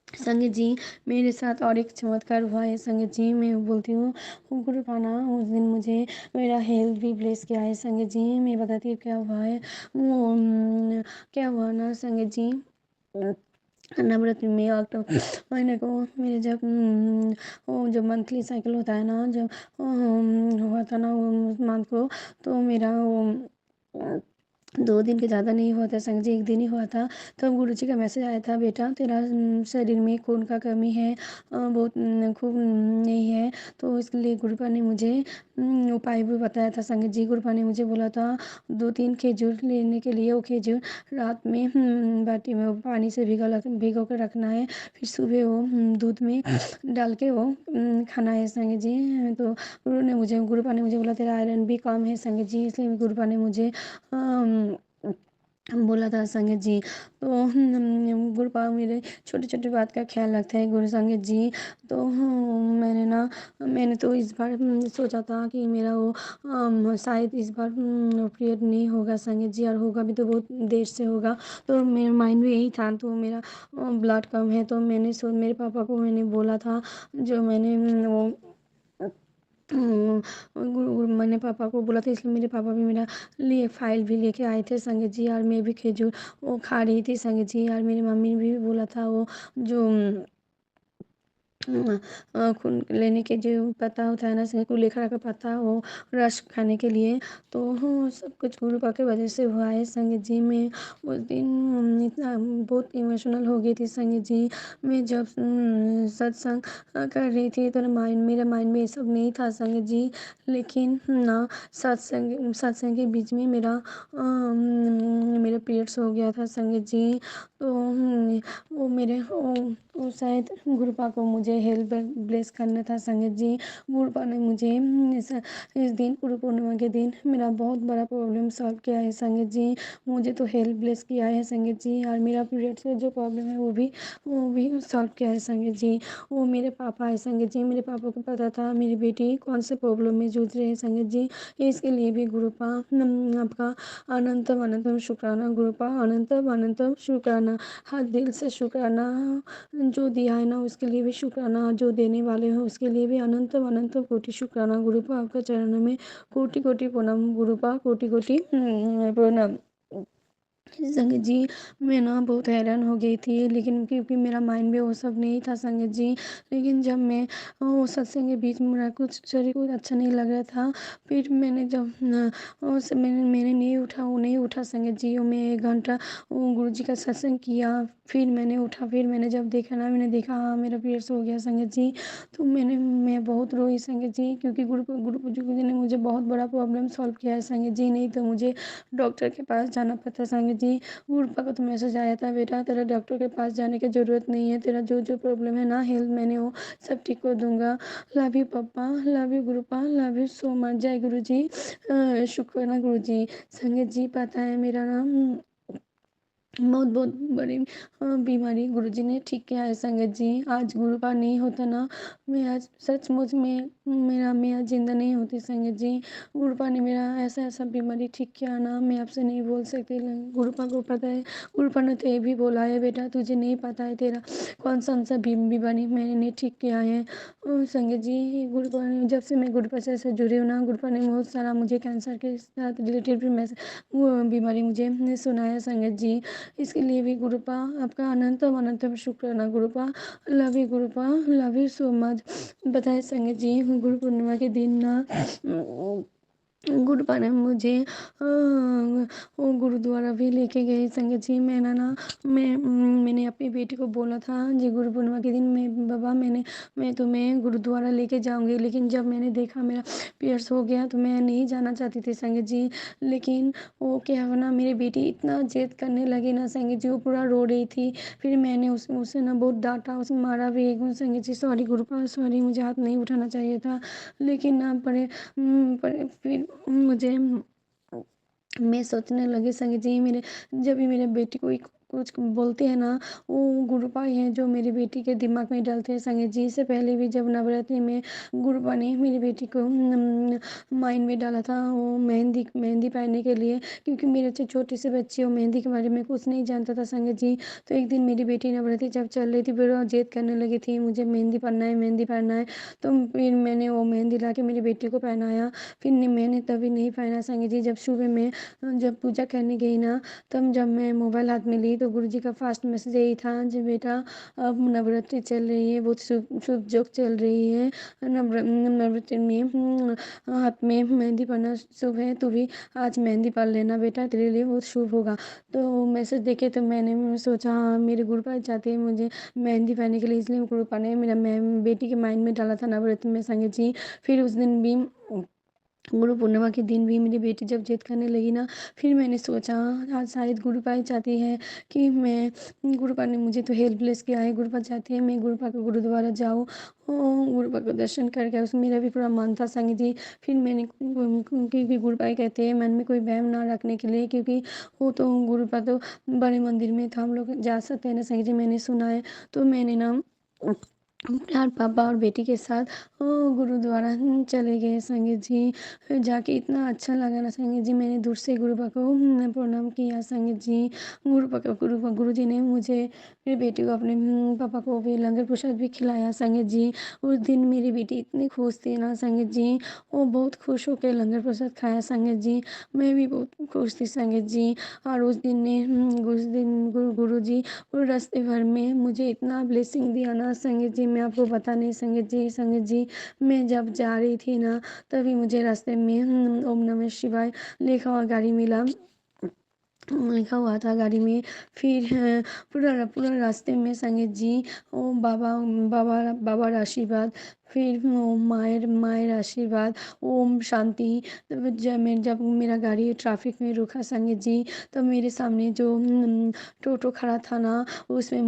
संगत जी मेरे साथ और एक चमत्कार हुआ है संगत जी, मैं बोलती हूँ गुरुपा ना उस दिन मुझे मेरा हेल्थ भी ब्लेस किया है संगत जी। मैं बताती हूँ क्या हुआ है। क्या हुआ ना संगत जी, नवरात्रि में महीने को मेरे जब वो जब मंथली साइकिल होता है ना, जब हुआ था ना उस मंथ को, तो मेरा वो 2 दिन के ज़्यादा नहीं हुआ था संगत जी, 1 दिन ही हुआ था। तब गुरु जी का मैसेज आया था, बेटा तेरा शरीर में खून का कमी है, बहुत खून नहीं है। तो इसके लिए गुरुपा ने मुझे उपाय भी बताया था संगत जी। गुरुपा ने मुझे बोला था 2-3 खजूर लेने के लिए, वो खजूर रात में बाटी में वो पानी से भिगो कर रखना है, फिर सुबह वो दूध में डाल के वो खाना है संगत जी। तो गुरुपा ने मुझे बोला तेरा आयरन भी कम है संगत जी, इसलिए गुरुपा ने मुझे बोला था संगत जी। तो गुरुपा मेरे छोटी-छोटी बात का ख़्याल रखते हैं गुरु संगत जी। तो मैंने तो इस बार सोचा था कि मेरा वो शायद इस बार पीरियड नहीं होगा संगत जी, और होगा भी तो बहुत देर से होगा। तो मेरे माइंड में यही था, तो मेरा ब्लड कम है, तो मेरे पापा को मैंने बोला था, जो मैंने वो मैंने पापा को बोला था, इसलिए मेरे पापा भी मेरा लिए फाइल भी लेके आए थे संगत जी, और मैं भी खजूर वो खा रही थी संगत जी। और मेरी मम्मी ने भी बोला था, वो जो खून लेने के जो पत्ता होता है ना, कुलेखड़ा का पत्ता, वो रस खाने के लिए। तो सब कुछ गुरुपा की वजह से हुआ है संगत जी। मैं उस दिन इतना बहुत इमोशनल हो गई थी संगत जी। मैं जब सत्संग कर रही थी, तो मेरे माइंड में ये सब नहीं था संगत जी। लेकिन ना, सत्संग के बीच में मेरा पीरियड्स हो गया था संगत जी। तो वो शायद गुरुपा को मुझे हेल्प ब्लेस करना था संगत जी। गुरुपा ने मुझे इस दिन गुरु पूर्णिमा के दिन मेरा बहुत बड़ा प्रॉब्लम सॉल्व किया है संगत जी। मुझे तो हेल्प ब्लेस किया है संगत जी, और मेरा पीरियड से जो प्रॉब्लम है वो भी सॉल्व किया है संगत जी। वो मेरे पापा है संगत जी। मेरे पापा को पता था मेरी बेटी कौन से प्रॉब्लम में जूझ रही है संगत जी। इसके लिए भी गुरुपा आपका अनंतम अनंतम शुक्राना गुरुपा, अनंतम अनंतम शुक्राना। हर दिल से शुक्राना। जो दिया है ना, उसके लिए भी शुक्राना, जो देने वाले हो उसके लिए भी अनंतम अनंतम कोटि शुक्राना गुरुपा। आपका चरणों में कोटि कोटि प्रणाम गुरुपा, कोटि कोटि प्रणाम संगत जी। मैं ना बहुत हैरान हो गई थी, लेकिन क्योंकि मेरा माइंड में वो सब नहीं था संगत जी। लेकिन जब मैं वो सत्संग के बीच में मेरा कुछ शरीर को अच्छा नहीं लग रहा था, फिर मैंने जब मैंने नहीं उठा संगत जी। और मैं 1 घंटा गुरु जी का सत्संग किया, फिर मैंने उठा, फिर मैंने जब मैंने देखा, हाँ मेरा पीरियड्स हो गया संगत जी। तो मैं बहुत रोई संगत जी, क्योंकि गुरु जी ने मुझे बहुत बड़ा प्रॉब्लम सॉल्व किया है संगत जी। नहीं तो मुझे डॉक्टर के पास जाना पड़ता संगत जी। गुरुपा को तो मैसेज आया था, बेटा तेरा डॉक्टर के पास जाने की ज़रूरत नहीं है, तेरा जो जो प्रॉब्लम है ना हेल्थ, मैंने वो सब ठीक कर दूंगा। लव यू पापा, लव यू गुरुपा, लव यू सो मच। जय गुरु जी। शुक्राना गुरु जी। संगत जी, पता है मेरा नाम बहुत बहुत बड़ी बीमारी गुरुजी ने ठीक किया है संगत जी। आज गुरुपा नहीं होता ना, मैं आज सचमुच में मैं आज जिंदा नहीं होती संगत जी। गुरुपा ने मेरा ऐसा ऐसा बीमारी ठीक किया ना, मैं आपसे नहीं बोल सकती। गुरुपा को पता है। गुरुपा ने तो ये भी बोला है, बेटा तुझे नहीं पता है तेरा कौन सा बीमारी मैंने ठीक किया है। संगत जी, गुरुपा ने, जब से मैं गुरुपा से जुड़ी हूँ ना, गुरुपा ने बहुत सारा मुझे कैंसर के साथ रिलेटेड भी वो बीमारी मुझे सुनाया संगत जी। इसके लिए भी गुरुपा आपका अनंतम अनंतम शुक्राना गुरुपा। लव यू गुरुपा, लव यू सो मच। बताए संगत जी, गुरु पूर्णिमा के दिन ना गुरुपा ने मुझे वो गुरुद्वारा भी लेके गए संगत जी। मैंने अपनी बेटी को बोला था जी, गुरु पूर्णिमा के दिन मैं तुम्हें गुरुद्वारा लेके जाऊंगी। लेकिन जब मैंने देखा मेरा पीरियड्स हो गया, तो मैं नहीं जाना चाहती थी संगत जी। लेकिन वो क्या हुआ ना, मेरी बेटी इतना जिद करने लगी ना संगत जी, वो पूरा रो रही थी। फिर मैंने उसे ना बहुत डांटा, उसे मारा भी एक संगत जी। सॉरी गुरुपा, सॉरी, मुझे हाथ नहीं उठाना चाहिए था। लेकिन ना पर फिर मुझे मैं सोचने लगी संगत जी, जब भी मेरे बेटी को कुछ बोलते हैं ना, वो गुरुपा ही है जो मेरी बेटी के दिमाग में डालते हैं संगत जी। इससे पहले भी जब नवरात्रि में गुरुपा ने मेरी बेटी को माइंड में डाला था, वो मेहंदी पहनने के लिए, क्योंकि मेरे से छोटी सी बच्ची वो मेहंदी के बारे में कुछ नहीं जानता था संगत जी। तो एक दिन मेरी बेटी नवरात्रि जब चल रही थी, फिर वो जिद करने लगी थी, मुझे मेहंदी पहनना है, मेहंदी पहनना है। तो फिर मैंने वो मेहंदी ला के मेरी बेटी को पहनाया। फिर मैंने तभी नहीं पहना संगत जी। जब सुबह में जब पूजा करने गई ना, तब जब मैं मोबाइल हाथ में ली, तो गुरुजी का फास्ट मैसेज यही था जी, बेटा अब नवरात्रि चल रही है, बहुत शुभ शुभ योग चल रही है। नवरात्रि में हाथ में मेहंदी पहनना शुभ है, तू भी आज मेहंदी पहन लेना बेटा, तेरे लिए बहुत शुभ होगा। तो मैसेज देखे तो मैंने सोचा, हाँ मेरे गुरुपा चाहते हैं मुझे मेहंदी पहनने के लिए, इसलिए गुरुपा ने मेरा बेटी के माइंड में डाला था नवरात्रि में संगत जी। फिर उस दिन भी गुरु पूर्णिमा के दिन भी मेरी बेटी जब ज़िद करने लगी ना, फिर मैंने सोचा आज शायद गुरुपा चाहती है कि मैं, गुरुपा ने मुझे तो हेल्पलेस किया है, गुरुपा चाहती है मैं गुरुपा के गुरुद्वारा जाऊँ, गुरुपा को दर्शन करके उसमें मेरा भी पूरा मन था संग जी। फिर मैंने क्योंकि गुरुपा कहते हैं मन में कोई वहम ना रखने के लिए, क्योंकि वो तो गुरुपा तो बड़े मंदिर में था, हम लोग जा सकते हैं ना संग जी, मैंने सुना है। तो मैंने ना अपने पापा और बेटी के साथ गुरुद्वारा चले गए संगीत जी। जाके इतना अच्छा लगा ना संगीत जी, मैंने दूर से गुरुपा को प्रणाम किया संगीत जी। गुरु जी ने मुझे, मेरी बेटी को, अपने पापा को भी लंगर प्रसाद भी खिलाया संगीत जी। उस दिन मेरी बेटी इतनी खुश थी ना संगीत जी, वो बहुत खुश होकर लंगर प्रसाद खाया संगीत जी। मैं भी बहुत खुश थी संगीत जी। और उस दिन ने गुरु जी पूरे रास्ते भर में मुझे इतना ब्लेसिंग दिया ना संगीत जी, मैं आपको बता नहीं संगीत जी, मैं जब जा रही थी ना तभी मुझे रास्ते में ओम नमः शिवाय लिखा हुआ गाड़ी मिला, लिखा हुआ था गाड़ी में। फिर पूरा पूरा रास्ते में संगीत जी ओ बाबा बाबा बाबा आशीर्वाद, फिर मायर मायर आशीर्वाद, ओम शांति। तब जब मेरा गाड़ी ट्रैफिक में रुका संगीत जी, तब मेरे सामने जो टोटो खड़ा था ना, उसमें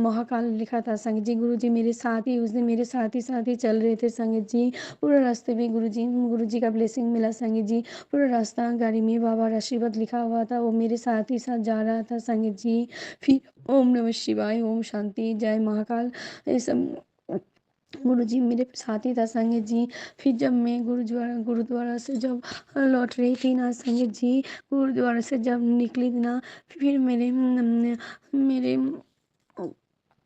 महाकाल लिखा था संगीत जी। गुरु जी मेरे साथ ही उस दिन मेरे साथ ही चल रहे थे संगीत जी। पूरा रास्ते में गुरु जी का ब्लेसिंग मिला संगीत जी। पूरा रास्ता गाड़ी में बाबा आशीर्वाद लिखा हुआ था, वो मेरे साथ ही साथ जा रहा था संगीत जी। फिर ओम नमः शिवाय, ओम शांति, जय महाकाल, ये सब गुरु जी मेरे साथ ही था संगीत जी। फिर जब मैं गुरुद्वारा से जब लौट रही थी ना संगीत जी, गुरुद्वारा से जब निकली थी ना, फिर मेरे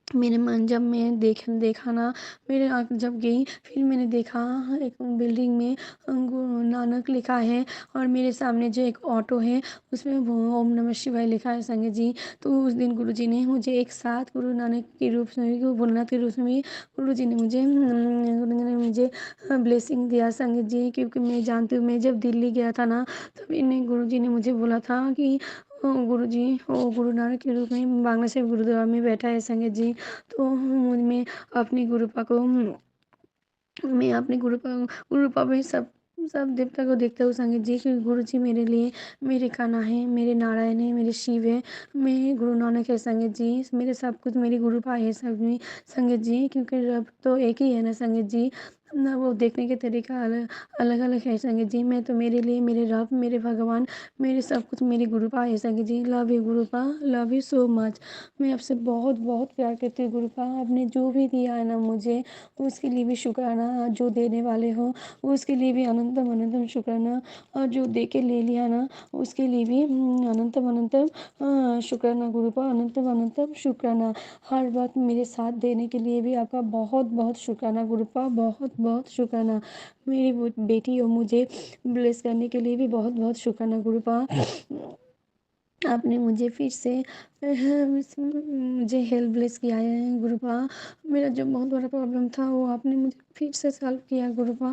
मेरे मन, जब मैं देखा ना, मेरे आँख जब गई, फिर मैंने देखा एक बिल्डिंग में गुरु नानक लिखा है, और मेरे सामने जो एक ऑटो है उसमें ओम नमः शिवाय लिखा है संगीत जी। तो उस दिन गुरु जी ने मुझे एक साथ गुरु नानक के रूप में, भोलेनाथ के रूप में गुरु जी ने मुझे ब्लेसिंग दिया संगीत जी। क्योंकि मैं जानती हूँ, मैं जब दिल्ली गया था ना, तब इन्हें गुरु जी ने मुझे बोला था कि गुरु जी वो गुरु नानक के रूप में बांग्ला साहिब गुरुद्वारा में बैठा है संगीत जी। तो मैं अपनी गुरुपा को, मैं अपने गुरुपा में सब देवता को देखता हूँ संगीत जी, क्योंकि गुरु जी मेरे लिए, मेरे कान्हा है, मेरे नारायण है, मेरे शिव है, मेरे गुरु नानक है संगीत जी, मेरे सब कुछ मेरी गुरुपा है सब में संगीत जी। क्योंकि रब तो एक ही है ना संगीत जी, ना वो देखने के तरीका अलग अलग है संगीत जी। मैं तो, मेरे लिए मेरे रब, मेरे भगवान, मेरे सब कुछ मेरी गुरुपा है संगीत जी। लव यू गुरुपा, लव यू सो मच। मैं आपसे बहुत बहुत प्यार करती हूँ गुरुपा। आपने जो भी दिया है ना मुझे, उसके लिए भी शुक्राना। जो देने वाले हो उसके लिए भी अनंतम अनंतम शुक्राना, और जो दे के ले लिया ना उसके लिए भी अनंतम अनंतम शुक्राना गुरुपा, अनंतम अनंतम शुक्राना। हर वक्त मेरे साथ देने के लिए भी आपका बहुत बहुत शुक्राना गुरुपा, बहुत बहुत शुक्राना। मेरी वो बेटी और मुझे ब्लेस करने के लिए भी बहुत बहुत शुक्राना गुरुपा। आपने मुझे फिर से मुझे हेल्पलेस किया है गुरुपा। मेरा जो बहुत बड़ा प्रॉब्लम था वो आपने मुझे फिर से सॉल्व किया गुरुपा।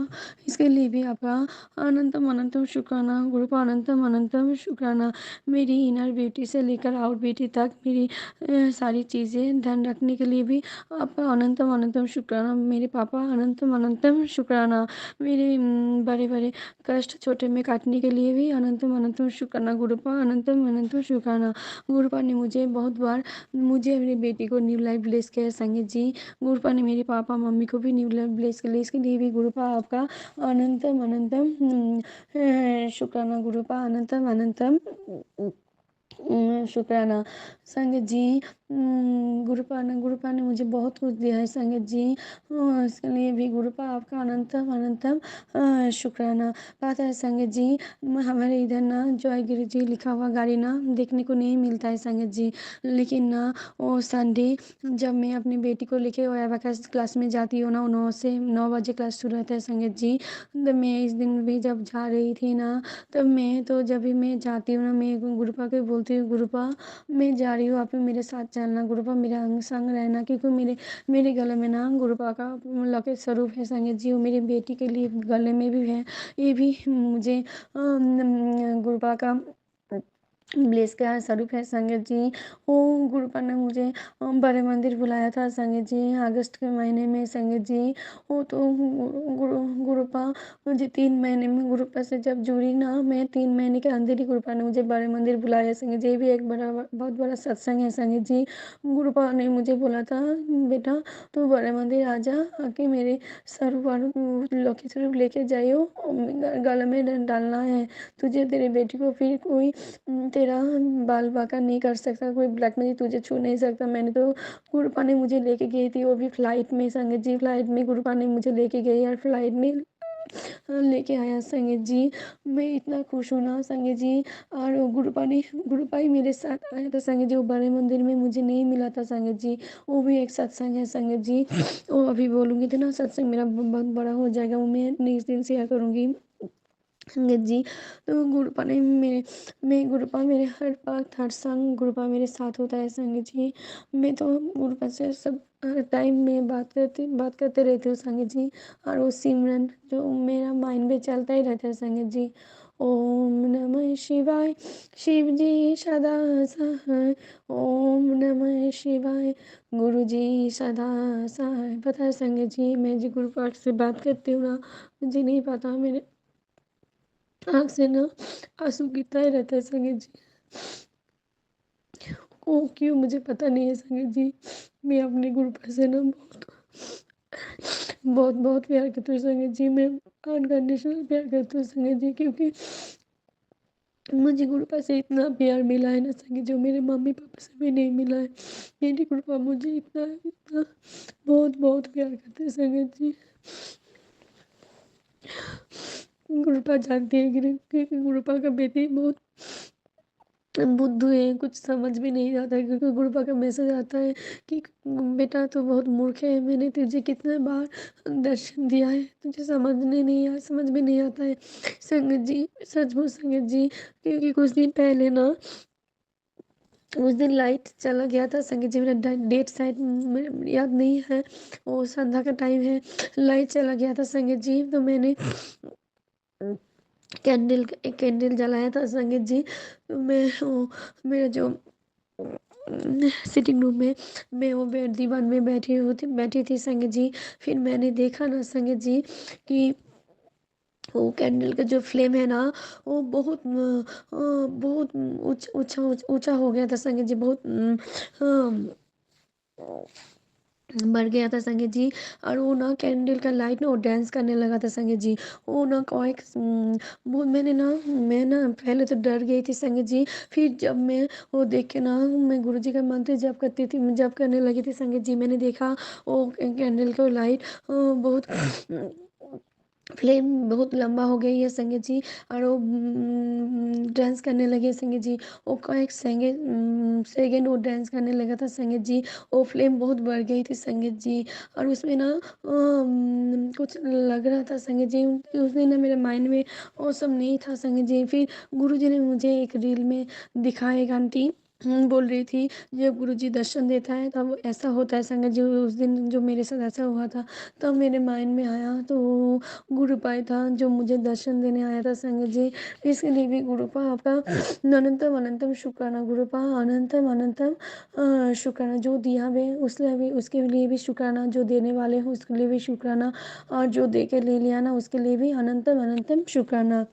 इसके लिए भी आपका अनंतम अनंतम शुक्राना गुरुपा, अनंतम अनंतम शुक्राना। मेरी इनर ब्यूटी से लेकर आउट ब्यूटी तक मेरी सारी चीज़ें ध्यान रखने के लिए भी आपका अनंतम अनंतम शुक्राना। मेरे पापा, अनंतम अनंतम शुक्राना। मेरे बड़े बड़े कष्ट छोटे में काटने के लिए भी अनंतम अनंतम शुक्राना गुरुपा, अनंतम अनंतम शुक्राना। गुरुपा ने मुझे बहुत बार, मुझे मेरी बेटी को न्यू लाइफ ब्लेस किया संगीत जी। गुरुपा ने मेरे पापा मम्मी को भी न्यू लाइफ ब्लेस किया, इसके लिए भी गुरुपा आपका अनंतम अनंतम शुक्राना गुरुपा, अनंतम अनंतम शुक्राना संगत जी। गुरुपा ने मुझे बहुत कुछ दिया है संगत जी। इसके लिए भी गुरुपा आपका अनंतम अनंतम शुक्राना। पता है संगत जी, हमारे इधर ना जय गुरु जी लिखा हुआ गाड़ी ना देखने को नहीं मिलता है संगत जी। लेकिन ना वो संडे जब मैं अपनी बेटी को लेके वो एबाकस क्लास में जाती हूँ ना, 9 बजे क्लास शुरू होता है संगत जी। तो मैं इस दिन भी जब जा रही थी ना, तब मैं तो जब भी मैं जाती हूँ ना, मैं गुरुपा को बोलती हूँ गुरुपा मैं जा रही हूँ, आप मेरे साथ चलना गुरुपा, मेरे अंग संग रहना। क्योंकि मेरे गले में ना गुरुपा का लौकिक स्वरूप है संगत जी। वो मेरी बेटी के लिए गले में भी है, ये भी मुझे गुरुपा का ब्लेस का स्वरूप है संगत जी। वो गुरुपा ने मुझे बड़े मंदिर बुलाया था संगत जी, अगस्त के महीने में संगत जी। वो तो गुरुपा मुझे 3 महीने में गुरुपा से जब जुड़ी ना, मैं 3 महीने के अंदर ही गुरुपा ने मुझे बड़े मंदिर बुलाया संगत जी। ये भी एक बहुत बड़ा सत्संग है संगत जी। गुरुपा ने मुझे बोला था, बेटा तू बड़े मंदिर आ जा, आके मेरे स्वरूप लौकी स्वरूप लेके जाइयो, गले में डालना है तुझे, तेरे बेटी को फिर कोई तेरा बाल बांका नहीं कर सकता, कोई ब्लैक मैजिक तुझे छू नहीं सकता। मैंने तो गुरुपा ने मुझे लेके गई थी, वो भी फ्लाइट में संगत जी। फ्लाइट में गुरुपा ने मुझे लेके गई और फ्लाइट में लेके आया संगत जी। मैं इतना खुश हूँ ना संगत जी। और गुरुपा ही मेरे साथ आया था संगत जी। वो बड़े मंदिर में मुझे नहीं मिला था संगत जी। वो भी एक सत्संग है संगत जी। वो अभी बोलूँगी तो ना सत्संग मेरा बहुत बड़ा हो जाएगा, वो मैं नेक्स्ट दिन शेयर करूँगी संगत जी। तो गुरुपा ने गुरुपा मेरे हर वक्त हर संग गुरुपा मेरे साथ होता है संगत जी। मैं तो गुरुपा से सब हर टाइम में बात करते रहती हूँ संगत जी। और वो सिमरन जो मेरा माइंड में चलता ही रहता है संगत जी। ओम नमः शिवाय, शिव जी सदा सहाय। ओम नमः शिवाय, गुरु जी सदा सहाय। पता है संगत जी, मैं जी गुरुपाठ से बात करती हूँ ना, मुझे नहीं पता मेरे आँख से ना आंसू गिरता ही रहता है संगत जी। वो क्यों मुझे पता नहीं है संगत जी। मैं अपने गुरुपा से ना बहुत बहुत प्यार करती हूँ संगत जी। मैं अनकंडीशनल प्यार करती हूँ संगत जी, क्योंकि मुझे गुरुपा से इतना प्यार मिला है ना संगत, जो मेरे मम्मी पापा से भी नहीं मिला है। मेरी गुरुपा मुझे इतना इतना बहुत बहुत प्यार करते हैं संगत जी। गुरुपा जानती है कि गुरुपा का बेटी बहुत बुद्धू है, कुछ समझ भी नहीं आता है, क्योंकि गुरुपा का मैसेज आता है कि बेटा तो बहुत मूर्ख है, मैंने तुझे कितने बार दर्शन दिया है, तुझे समझने नहीं आ समझ में नहीं आता है संगत जी। सचमुच संगत जी, क्योंकि कुछ दिन पहले ना उस दिन लाइट चला गया था संगत जी। मेरा डेट शायद याद नहीं है, वो संध्या का टाइम है, लाइट चला गया था संगत जी। तो मैंने कैंडल जलाया था संगत जी। मैं वो मेरा जो सिटिंग रूम में मैं वो बेड दीवान में बैठी थी संगत जी। फिर मैंने देखा ना संगत जी कि वो कैंडल का जो फ्लेम है ना, वो बहुत ऊंचा हो गया था संगत जी। बहुत बढ़ गया था संगत जी। और वो ना कैंडल का लाइट ना वो डांस करने लगा था संगत जी। वो ना कोई वो मैं ना पहले तो डर गई थी संगत जी। फिर जब मैं वो देख के ना, मैं गुरुजी का मंत्र जप करती थी, जप करने लगी थी संगत जी। मैंने देखा वो कैंडल का लाइट बहुत फ्लेम बहुत लंबा हो गई है संगत जी। और वो डांस करने लगे संगत जी। वो कয়েক सेकेंड वो डांस करने लगा था संगत जी। वो फ्लेम बहुत बढ़ गई थी संगत जी। और उसमें ना कुछ लग रहा था संगत जी। उस दिन ना मेरे माइंड में वो सब नहीं था संगत जी। फिर गुरुजी ने मुझे एक रील में दिखाया, एक आंटी बोल रही थी, जब गुरुजी दर्शन देता है तब ऐसा होता है संगत जी। उस दिन जो मेरे साथ ऐसा हुआ था, तब मेरे माइंड में आया, तो वो गुरुपाई था जो मुझे दर्शन देने आया था संगत जी। इसके लिए भी गुरुपा आपका अनंतम अनंतम शुक्राना। गुरुपा अनंतम अनंतम शुक्राना। जो दिया वे उसके लिए भी शुक्राना, जो देने वाले हो उसके लिए भी शुक्राना, और जो दे के ले लिया ना उसके लिए भी अनंतम अनंतम शुक्राना।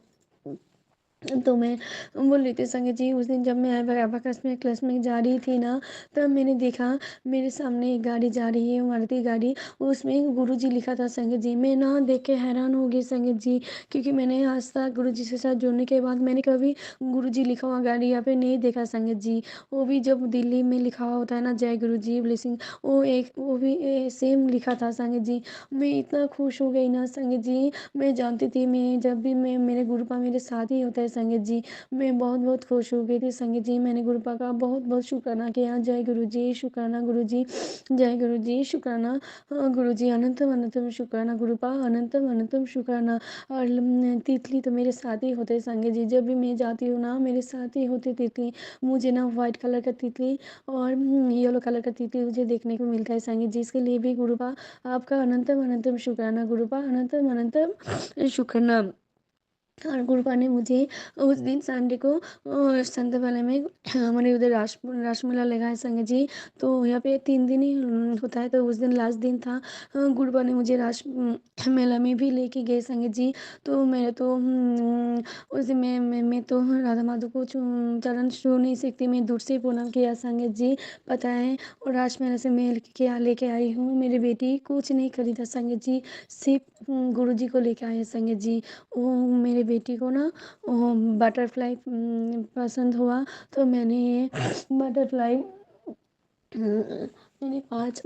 तो मैं बोल रही थी संगत जी, उस दिन जब मैं अबाकस में क्लास में जा रही थी ना, तब मैंने देखा मेरे सामने एक गाड़ी जा रही है, मारुति गाड़ी, उसमें गुरुजी लिखा था संगत जी। मैं ना देख के हैरान हो गई संगत जी, क्योंकि मैंने आज तक गुरुजी के साथ जुड़ने के बाद मैंने कभी गुरुजी लिखा हुआ गाड़ी यहाँ पे नहीं देखा संगत जी। वो भी जब दिल्ली में लिखा हुआ होता है ना, जय गुरु जी ब्लेसिंग, वो भी सेम लिखा था संगत जी। मैं इतना खुश हो गई ना संगत जी। मैं जानती थी, मैं जब भी मैं मेरे गुरुपा मेरे साथ ही होता है संगत जी। मैं बहुत बहुत खुश हो गई थी संगत जी। मैंने गुरुपा का बहुत बहुत शुक्राना किया। जय गुरु जी, शुक्राना गुरु जी, जय गुरु जी, शुक्राना गुरु जी, अनंतम अनंतम शुक्राना गुरुपा, अनंतम अनंतम शुक्राना। और तितली तो मेरे साथ ही होते संगत जी। जब भी मैं जाती हूँ ना, मेरे साथ ही होते तितली। मुझे ना व्हाइट कलर का तितली और येलो कलर का तितली मुझे देखने को मिलता है संगत जी। इसके लिए भी गुरुपा आपका अनंतम अनंतम शुक्राना। गुरुपा अनंतम अनंतम शुक्राना। और गुरुपा ने मुझे उस दिन संडे को संतवाला में हमारे उधर रासमेला लगा है संग जी। तो यहाँ पे 3 दिन ही होता है, तो उस दिन लास्ट दिन था। गुरुपा ने मुझे रास मेला में भी लेके गए संग जी। तो मेरे तो उस दिन मैं तो राधा माधव को चरण छू नहीं सकती, मैं दूर से प्रणाम किया संग जी, पता है। और रासमेला से मैं क्या लेके आई हूँ, मेरी बेटी कुछ नहीं खरीदा संग जी, सिर्फ गुरु जी को लेके आए संग जी। वो मेरे बेटी को ना वो बटरफ्लाई पसंद हुआ, तो मैंने ये बटरफ्लाई मैंने 5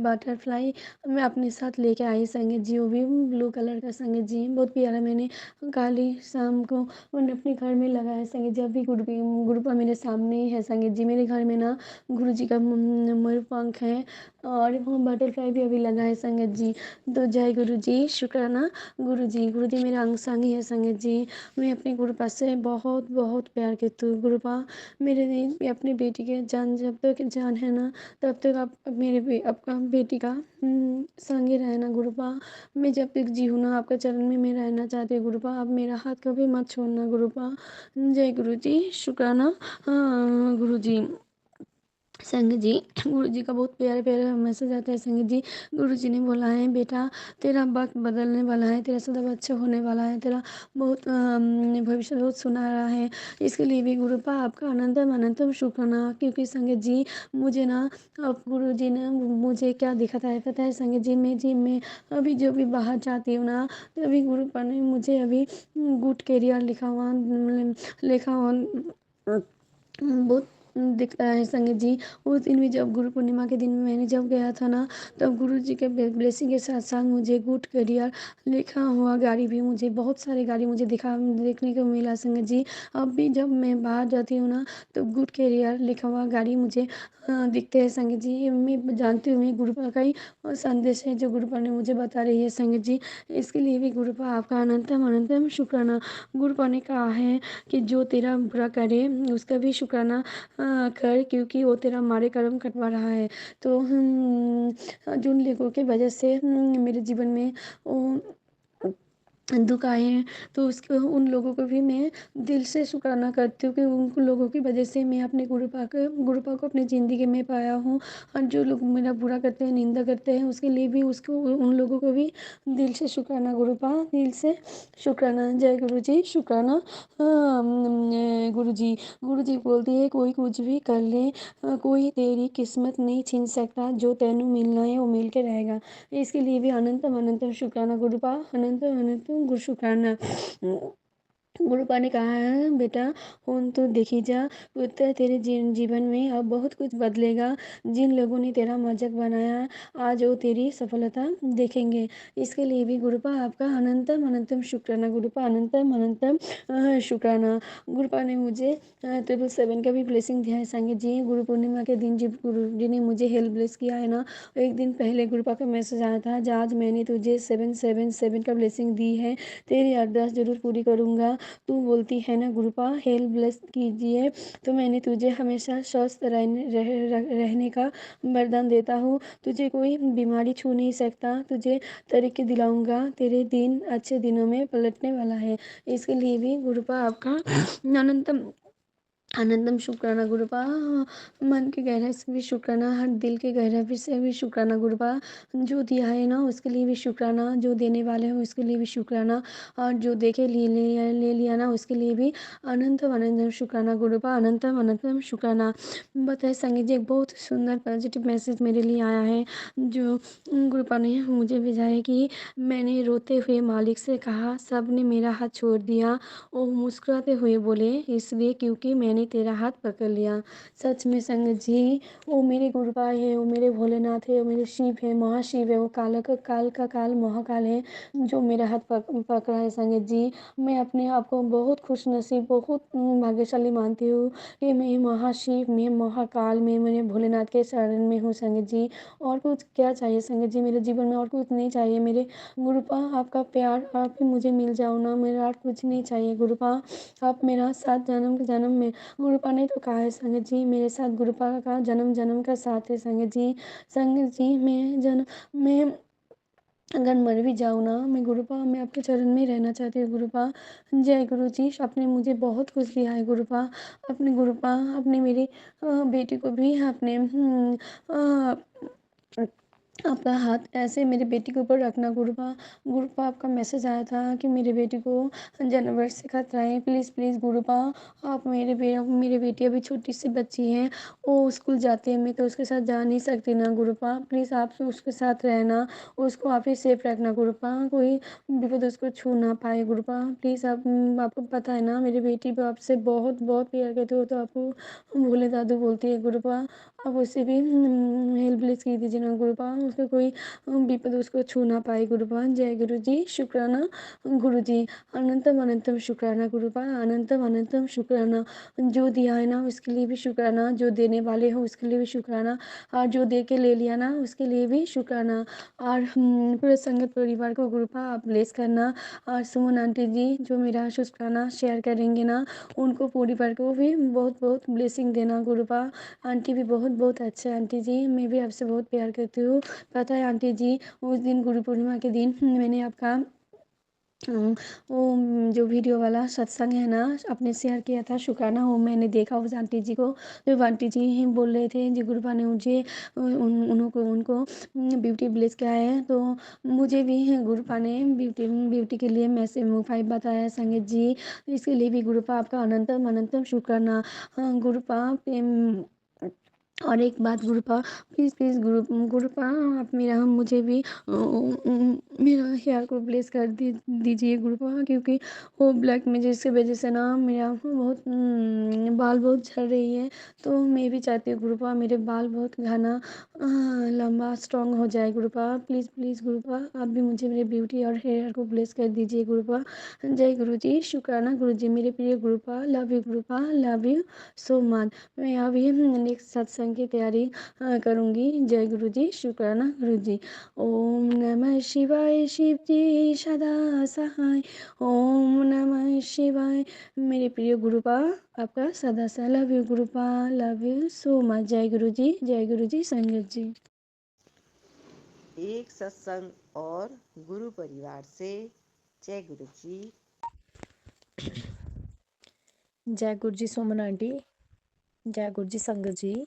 बटरफ्लाई मैं अपने साथ लेके आई संगीत जी। वो भी ब्लू कलर का संगीत जी, बहुत प्यारा। मैंने काली शाम को उन्हें अपने घर में लगाया संगीत जी। अभी गुरुपा मेरे सामने ही है संगीत जी। मेरे घर में ना गुरु जी का मयूर पंख है, और वो बटरफ्लाई भी अभी लगा है संगीत जी। तो जय गुरु जी, शुक्राना गुरु जी मेरा अंग संग ही है संगीत जी। मैं अपने गुरुपा से बहुत बहुत प्यार करती हूँ। गुरुपा मेरे अपनी बेटी के जान, जब तक जान है ना तब तक आप आपका बेटी का संग ही रहना गुरुपा। मैं जब तक जी हूँ ना आपका चरण में मैं रहना चाहती हूँ गुरुपा। आप मेरा हाथ कभी मत छोड़ना गुरुपा। जय गुरु जी, शुक्राना। गुरु जी, संग जी, गुरु जी का बहुत प्यारे प्यारे मैसेज आता है संग जी। गुरु जी ने बोला है बेटा तेरा वक्त बदलने वाला है, तेरा सदैव अच्छा होने वाला है, तेरा बहुत भविष्य बहुत सुनहरा है। इसके लिए भी गुरुपा आपका अनंतम अनंतम शुक्राना। क्योंकि संगत जी मुझे ना अब गुरु जी ने मुझे क्या दिखाता है पता है संगत जी मैं अभी जो भी बाहर जाती हूँ ना, तो अभी गुरुपा ने मुझे अभी गुड कैरियर लिखा हुआ बहुत दिखता है संगत जी। उस दिन भी जब गुरु पूर्णिमा के दिन में मैंने जब गया था ना, तब गुरु जी के ब्लेसिंग के साथ साथ मुझे गुड करियर लिखा हुआ गाड़ी भी, मुझे बहुत सारे गाड़ी मुझे देखने को मिला संगत जी। अब भी जब मैं बाहर जाती हूँ ना, तो गुड करियर लिखा हुआ गाड़ी मुझे दिखते हैं संगत जी। ये मैं जानती हूँ, मैं गुरुपा का ही संदेश है जो गुरुपा ने मुझे बता रही है संगत जी। इसके लिए भी गुरुपा आपका अनंतम अनंतम शुक्राना। गुरुपा ने कहा है कि जो तेरा बुरा करे उसका भी शुक्राना कर, क्योंकि वो तेरा मारे कर्म कटवा रहा है। तो जिन लोगों की वजह से मेरे जीवन में दुख आए हैं, तो उसके उन लोगों को भी मैं दिल से शुक्राना करती हूँ कि उन लोगों की वजह से मैं अपने गुरुपा को अपनी ज़िंदगी में पाया हूँ। और जो लोग मेरा बुरा करते हैं, निंदा करते हैं, उसके लिए भी उसको उन लोगों को भी दिल से शुक्राना गुरुपा, दिल से शुक्राना। जय गुरु जी, शुक्राना। गुरु जी बोलती है कोई कुछ भी कर ले, कोई तेरी किस्मत नहीं छीन सकता, जो तेनू मिलना है वो मिल के रहेगा। इसके लिए भी अनंतम अनंतम शुक्राना गुरुपा, अनंतम अनंतम गुरु शुक्राना। गुरुपा ने कहा है बेटा उन तो देखी जा, उत्तर तेरे जीवन में अब बहुत कुछ बदलेगा। जिन लोगों ने तेरा मजाक बनाया आज वो तेरी सफलता देखेंगे। इसके लिए भी गुरुपा आपका अनंतम अनंतम शुक्राना गुरुपा, अनंतम अनंतम शुक्राना। गुरुपा ने मुझे 777 का भी ब्लेसिंग दिया है संगीत जी। गुरु पूर्णिमा के दिन जब गुरु जी ने मुझे हेल्प ब्लेस किया है ना, एक दिन पहले गुरुपा का मैसेज आया था, आज मैंने तुझे 777 का ब्लेसिंग दी है, तेरी अरदास जरूर पूरी करूँगा। तू बोलती है ना गुरुपा हेल्प ब्लेस कीजिए, तो मैंने तुझे हमेशा स्वस्थ रहने का वरदान देता हूँ। तुझे कोई बीमारी छू नहीं सकता, तुझे तरीके दिलाऊंगा, तेरे दिन अच्छे दिनों में पलटने वाला है। इसके लिए भी गुरुपा आपका अनंतम अनंतम शुक्राना गुरुपा। मन की गहराई से भी शुक्राना, हर दिल की गहराई से भी शुक्राना गुरुपा। जो दिया है ना उसके लिए भी शुक्राना, जो देने वाले हैं उसके लिए भी शुक्राना, और जो देके ले लिया ना उसके लिए भी अनंतम अनंतम शुक्राना गुरुपा, अनंतम अनंतम शुक्राना। बताए संगीत जी एक बहुत सुंदर पॉजिटिव मैसेज मेरे लिए आया है, जो गुरुपा ने मुझे भेजा है कि मैंने रोते हुए मालिक से कहा, सब ने मेरा हाथ छोड़ दिया। वो मुस्कुराते हुए बोले, इसलिए क्योंकि मैंने तेरा हाथ पकड़ लिया। सच में संगत जी वो मेरे गुरुपा है, वो मेरे भोलेनाथ है, वो मेरे शिव है, महाशिव है, वो काल का काल महाकाल है, जो मेरा हाथ पकड़ा है संगत जी। मैं अपने आप को बहुत खुश नसीब, बहुत भाग्यशाली मानती हूँ कि मैं महाशिव, मैं महाकाल में, मेरे भोलेनाथ के शरण में हूँ संगत जी। और कुछ क्या चाहिए संगत जी, मेरे जीवन में और कुछ नहीं चाहिए। मेरे गुरुपा आपका प्यार आप ही मुझे मिल जाओ ना, मेरा और कुछ नहीं चाहिए गुरुपा। आप मेरा साथ जन्म के जन्म में, गुरुपा ने तो कहा है संगत जी मेरे साथ गुरुपा का जन्म जन्म का साथ है संगत जी। संगत जी मैं अगर मर भी जाऊँ ना मैं गुरुपा, मैं आपके चरण में रहना चाहती हूँ गुरुपा। जय गुरु जी, आपने मुझे बहुत कुछ दिया है गुरुपा। अपने गुरुपा, अपने मेरी बेटी को भी आपने आपका हाथ ऐसे मेरी बेटी के ऊपर रखना गुरुपा। गुरुपा, आपका मैसेज आया था कि मेरी बेटी को जानवर से खतरा है। प्लीज़ प्लीज़ गुरुपा, आप मेरी बेटी अभी छोटी सी बच्ची है, वो स्कूल जाती है, मैं तो उसके साथ जा नहीं सकती ना गुरुपा। प्लीज़ आप उसके साथ रहना, उसको आप ही सेफ रखना गुरुपा। कोई विपद उसको छू ना पाए गुरुपा। प्लीज़ आप, आपको पता है ना मेरी बेटी भी आपसे बहुत बहुत प्यार करती हो, तो आपको भोले दादू बोलती है गुरुपा। आप उससे भी हेल्प प्लीज़ की दीजिए ना गुरुपा, उसको कोई विपद उसको छू ना पाए गुरुपा। जय गुरु जी, शुक्राना गुरु जी। अनंतम अनंतम शुक्राना गुरुपा, अनंतम अनंतम शुक्राना। जो दिया है ना उसके लिए भी शुक्राना, जो देने वाले हो उसके लिए भी शुक्राना, और जो दे के ले लिया ना उसके लिए भी शुक्राना। और पूरे संगत परिवार को गुरुपा आप ब्लेस करना। और सुमन आंटी जी जो मेरा शुक्राना शेयर करेंगे ना, उनको परिवार को भी बहुत बहुत ब्लेसिंग देना गुरुपा। आंटी भी बहुत बहुत अच्छे आंटी जी, मैं भी आपसे बहुत प्यार करती हूँ। पता है आंटी जी, उस दिन गुरु पूर्णिमा के दिन मैंने आपका वो जो वीडियो वाला सत्संग है ना आपने शेयर किया था शुक्राना, वो मैंने देखा उस आंटी जी को। जो आंटी जी ही बोल रहे थे जी गुरुपा ने मुझे उनको ब्यूटी ब्लेस किया है, तो मुझे भी गुरुपा ने ब्यूटी ब्यूटी के लिए मैसेज 5 बताया संगीत जी। इसके लिए भी गुरुपा आपका अनंतम अनंतम शुक्राना। गुरुपा और एक बात गुरुपा, प्लीज़ प्लीज़ गुरुपा, आप मेरा मुझे भी मेरा हेयर को ब्लेस कर दीजिए गुरुपा, क्योंकि वो ब्लैक में जिसकी वजह से ना मेरा बहुत बाल बहुत झड़ रही है। तो मैं भी चाहती हूँ गुरुपा मेरे बाल बहुत घना लंबा स्ट्रॉन्ग हो जाए गुरुपा। प्लीज़ प्लीज़ गुरुपा, आप भी मुझे मेरे ब्यूटी और हेयर को ब्लेस कर दीजिए गुरुपा। जय गुरु जी, शुक्राना गुरु जी, मेरे प्रिय गुरुपा, लव यू गुरुपा, लव यू सो मच। मैं अभी नेक्स्ट सत्संग की तैयारी करूँगी। जय गुरु जी, शुक्राना गुरु जी। ओम नमः शिवाय, शिव जी सदा सहाय। ओम नमः शिवाय, मेरे प्रिय गुरुपा, आपका सदा सा लव यू गुरुपा, लव यू सो मच। जय गुरु जी, जय गुरु जी, संगत जी। एक सत्संग और गुरु परिवार से। जय गुरु जी। जय गुरु जी सुमन आंटी, जय गुरु जी संगत जी।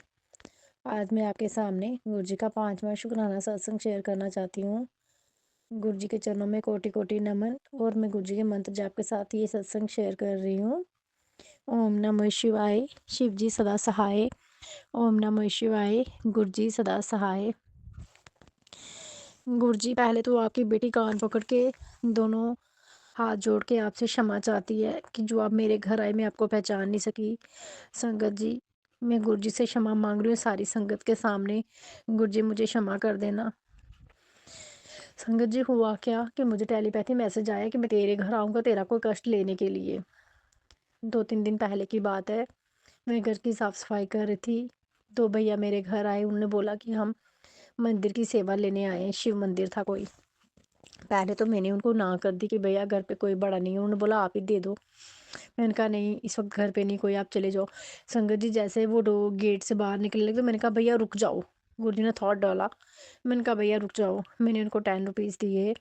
आज मैं आपके सामने गुरु जी का 5वां शुक्राना सत्संग शेयर करना चाहती हूँ। गुरु जी के चरणों में कोटि कोटि नमन, और मैं गुरु जी के मंत्र जाप के साथ ये सत्संग शेयर कर रही हूँ। ओम नमः शिवाय, शिव जी सदा सहाय। ओम नमः शिवाय, गुरु जी सदा सहाय। गुरु जी, पहले तो आपकी बेटी कान पकड़ के दोनों हाथ जोड़ के आपसे क्षमा चाहती है कि जो आप मेरे घर आए मैं आपको पहचान नहीं सकी। संगत जी, मैं गुरु जी से क्षमा मांग रही हूँ सारी संगत के सामने। गुरु जी मुझे क्षमा कर देना। संगत जी, हुआ क्या कि मुझे टेलीपैथी मैसेज आया कि मैं तेरे घर आऊँगा तेरा कोई कष्ट लेने के लिए। 2-3 दिन पहले की बात है, मैं घर की साफ़ सफाई कर रही थी, तो भैया मेरे घर आए। उन्होंने बोला कि हम मंदिर की सेवा लेने आए हैं, शिव मंदिर था कोई। पहले तो मैंने उनको ना कर दी कि भैया घर पे कोई बड़ा नहीं है। उन्होंने बोला आप ही दे दो। मैंने कहा नहीं, इस वक्त घर पे नहीं कोई, आप चले जाओ। संगत जी, जैसे वो गेट से बाहर निकलने लगे तो मैंने कहा भैया रुक जाओ। गुरु जी ने थॉट डाला। मैंने कहा भैया रुक जाओ। मैंने उनको 10 रुपीज़ दिए।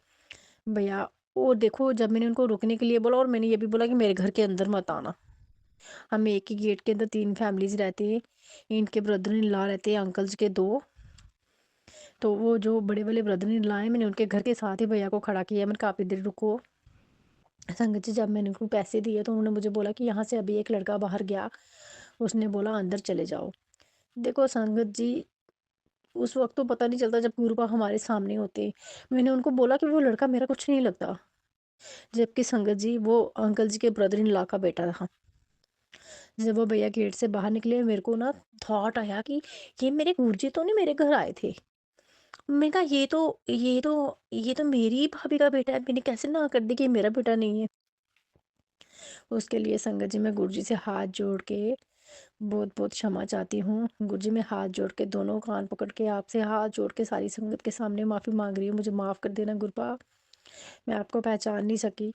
भैया, और देखो, जब मैंने उनको रुकने के लिए बोला और मैंने ये भी बोला कि मेरे घर के अंदर मत आना। हम एक ही गेट के अंदर 3 फैमिलीज रहते हैं। इनके ब्रदर इन लॉ रहते हैं, अंकल्स के 2। तो वो जो बड़े वाले ब्रदर इन लॉ हैं, मैंने उनके घर के साथ ही भैया को खड़ा किया। मैंने कहा आप इधर रुको। संगत जी, जब मैंने उनको पैसे दिए तो उन्होंने मुझे बोला कि यहाँ से अभी एक लड़का बाहर गया, उसने बोला अंदर चले जाओ। देखो संगत जी, उस वक्त तो पता नहीं चलता जब गुरुपा हमारे सामने होते। मैंने उनको बोला कि वो लड़का मेरा कुछ नहीं लगता, जबकि संगत जी वो अंकल जी के ब्रदर इन लॉ का बेटा था। जब वो भैया गेट से बाहर निकले, मेरे को ना थॉट आया कि ये मेरे गुरुजी तो नहीं मेरे घर आए थे। मैंने कहा ये तो मेरी भाभी का बेटा है, मैंने कैसे ना कर दी कि ये मेरा बेटा नहीं है। उसके लिए संगत जी मैं गुरुजी से हाथ जोड़ के बहुत बहुत क्षमा चाहती हूँ। गुरुजी, मैं हाथ जोड़ के दोनों कान पकड़ के आपसे हाथ जोड़ के सारी संगत के सामने माफ़ी मांग रही हूँ। मुझे माफ़ कर देना गुरुपा, मैं आपको पहचान नहीं सकी।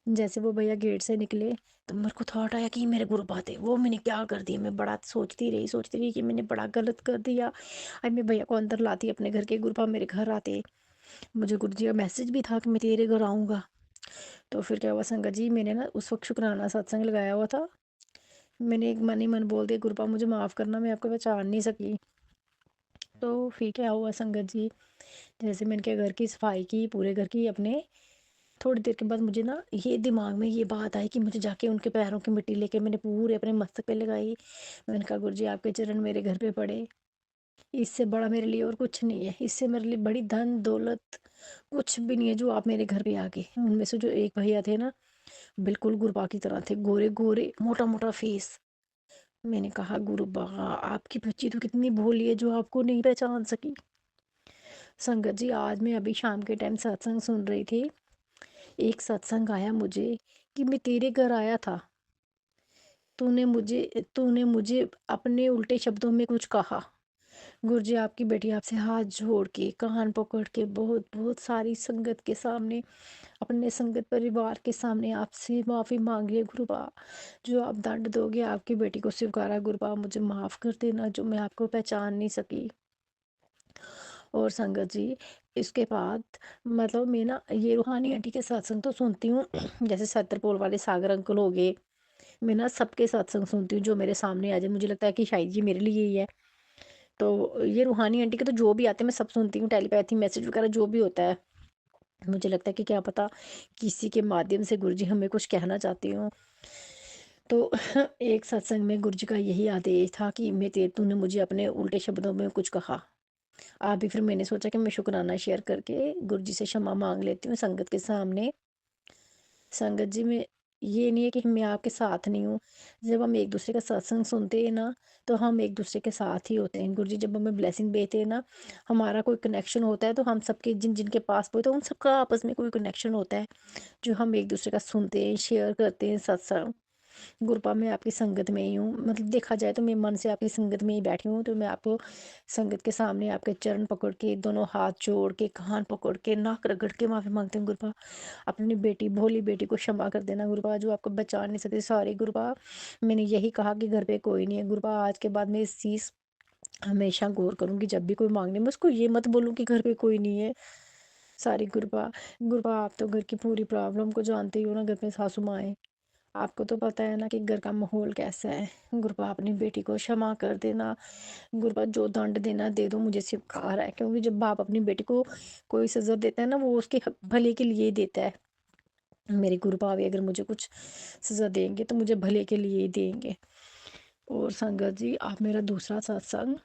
जैसे वो भैया गेट से निकले तो मेरे को थॉट आया कि ये मेरे गुरुपा थे। वो मैंने क्या कर दिया, मैं बड़ा सोचती रही कि मैंने बड़ा गलत कर दिया। अब मैं भैया को अंदर लाती अपने घर के, गुरुपा मेरे घर आते। मुझे गुरु जी का मैसेज भी था कि मैं तेरे घर आऊँगा। तो फिर क्या हुआ संगत जी, मैंने ना उस वक़्त शुक्राना सत्संग लगाया हुआ था। मैंने एक मन ही मन बोल दिया, गुरबा मुझे माफ़ करना, मैं आपको पहचान नहीं सकी। तो फिर क्या हुआ संगत जी, जैसे मैंने क्या घर की सफाई की, पूरे घर की अपने, थोड़ी देर के बाद मुझे ना ये दिमाग में ये बात आई कि मुझे जाके उनके पैरों की मिट्टी लेके मैंने पूरे अपने मस्तक पे लगाई। मैंने कहा गुरु जी आपके चरण मेरे घर पे पड़े, इससे बड़ा मेरे लिए और कुछ नहीं है, इससे मेरे लिए बड़ी धन दौलत कुछ भी नहीं है जो आप मेरे घर पे आ गए। उनमें से जो एक भैया थे ना, बिल्कुल गुरबा की तरह थे, गोरे गोरे मोटा मोटा फेस। मैंने कहा गुरबा आपकी बच्ची तो कितनी भोली है जो आपको नहीं पहचान सकी। संगत जी आज मैं अभी शाम के टाइम सत्संग सुन रही थी, एक सत्संग आया मुझे कि मैं तेरे घर आया था, तूने मुझे अपने उल्टे शब्दों में कुछ कहा। गुरुजी आपकी बेटी आपसे हाथ जोड़ के कान पकड़ के बहुत बहुत सारी संगत के सामने, अपने संगत परिवार के सामने आपसे माफ़ी मांग रही है गुरुबा। जो आप दंड दोगे आपकी बेटी को स्वीकारा गुरुबा, मुझे माफ़ कर देना जो मैं आपको पहचान नहीं सकी। और संगत जी इसके बाद मतलब मैं ना ये रूहानी आंटी के सत्संग तो सुनती हूँ जैसे सत्तरपोल वाले सागर अंकल हो गए, मैं ना सबके सत्संग सुनती हूँ जो मेरे सामने आ जाए, मुझे लगता है कि शायद ये मेरे लिए ही है। तो ये रूहानी आंटी के तो जो भी आते हैं मैं सब सुनती हूँ, टेलीपैथी मैसेज वगैरह जो भी होता है, मुझे लगता है कि क्या पता किसी के माध्यम से गुरुजी हमें कुछ कहना चाहते हो। तो एक सत्संग में गुरुजी का यही आदेश था कि मैं ते तूने मुझे अपने उल्टे शब्दों में कुछ कहा। अभी फिर मैंने सोचा कि मैं शुक्राना शेयर करके गुरुजी से क्षमा मांग लेती हूँ संगत के सामने। संगत जी में ये नहीं है कि मैं आपके साथ नहीं हूँ, जब हम एक दूसरे का सत्संग सुनते हैं ना, तो हम एक दूसरे के साथ ही होते हैं। गुरुजी जब हमें ब्लेसिंग देते हैं ना, हमारा कोई कनेक्शन होता है तो हम सबके जिन जिनके पास पहुँचे तो उन सबका आपस में कोई कनेक्शन होता है, जो हम एक दूसरे का सुनते हैं, शेयर करते हैं सत्संग। गुरपा मैं आपकी संगत में ही हूँ, मतलब देखा जाए तो मैं मन से आपकी संगत में ही बैठी हूँ, तो मैं आपको संगत के सामने आपके चरण पकड़ के, दोनों हाथ जोड़ के, कान पकड़ के, नाक रगड़ के माफ़ी मांगती हूँ गुरपा। अपनी बेटी भोली बेटी को क्षमा कर देना गुरबा, जो आपको बचा नहीं सकती। सॉरी गुरबा, मैंने यही कहा कि घर पे कोई नहीं है गुरबा, आज के बाद मैं इस चीज़ हमेशा गौर करूंगी, जब भी कोई मांगने मैं उसको ये मत बोलूँ कि घर पे कोई नहीं है। सॉरी गुरबा। गुरबा आप तो घर की पूरी प्रॉब्लम को जानते ही हो ना, घर में सासू माँ है, आपको तो पता है ना कि घर का माहौल कैसा है। गुरबा अपनी बेटी को क्षमा कर देना गुरबा, जो दंड देना दे दो, मुझे स्वीकार है, क्योंकि जब बाप अपनी बेटी को कोई सजा देता है ना, वो उसके भले के लिए ही देता है। मेरे गुरु भाभी अगर मुझे कुछ सज़ा देंगे तो मुझे भले के लिए ही देंगे। और संगत जी आप मेरा दूसरा सत्संग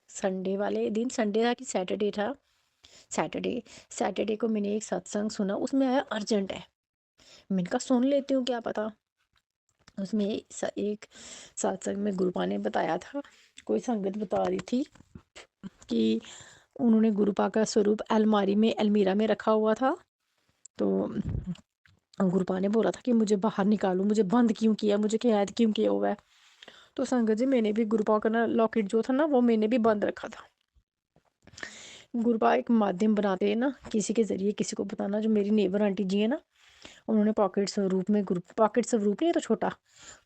संडे वाले दिन, संडे था कि सैटरडे था, सैटरडे सैटरडे को मैंने एक सत्संग सुना, उसमें आया अर्जेंट है, मैंने कहा सुन लेती हूँ क्या पता। उसमें एक सत्संग में गुरुपा ने बताया था, कोई संगत बता रही थी कि उन्होंने गुरुपा का स्वरूप अलमारी में अलमीरा में रखा हुआ था, तो गुरुपा ने बोला था कि मुझे बाहर निकालो, मुझे बंद क्यों किया, मुझे कैद क्यों किया हुआ है। तो संगत जी मैंने भी गुरुपा का ना लॉकेट जो था ना वो मैंने भी बंद रखा था। गुरुपा एक माध्यम बनाते हैं ना, किसी के ज़रिए किसी को बताना। जो मेरी नेबर आंटी जी है ना, उन्होंने पॉकेट स्वरूप में ग्रुप पॉकेट स्वरूप नहीं है तो छोटा,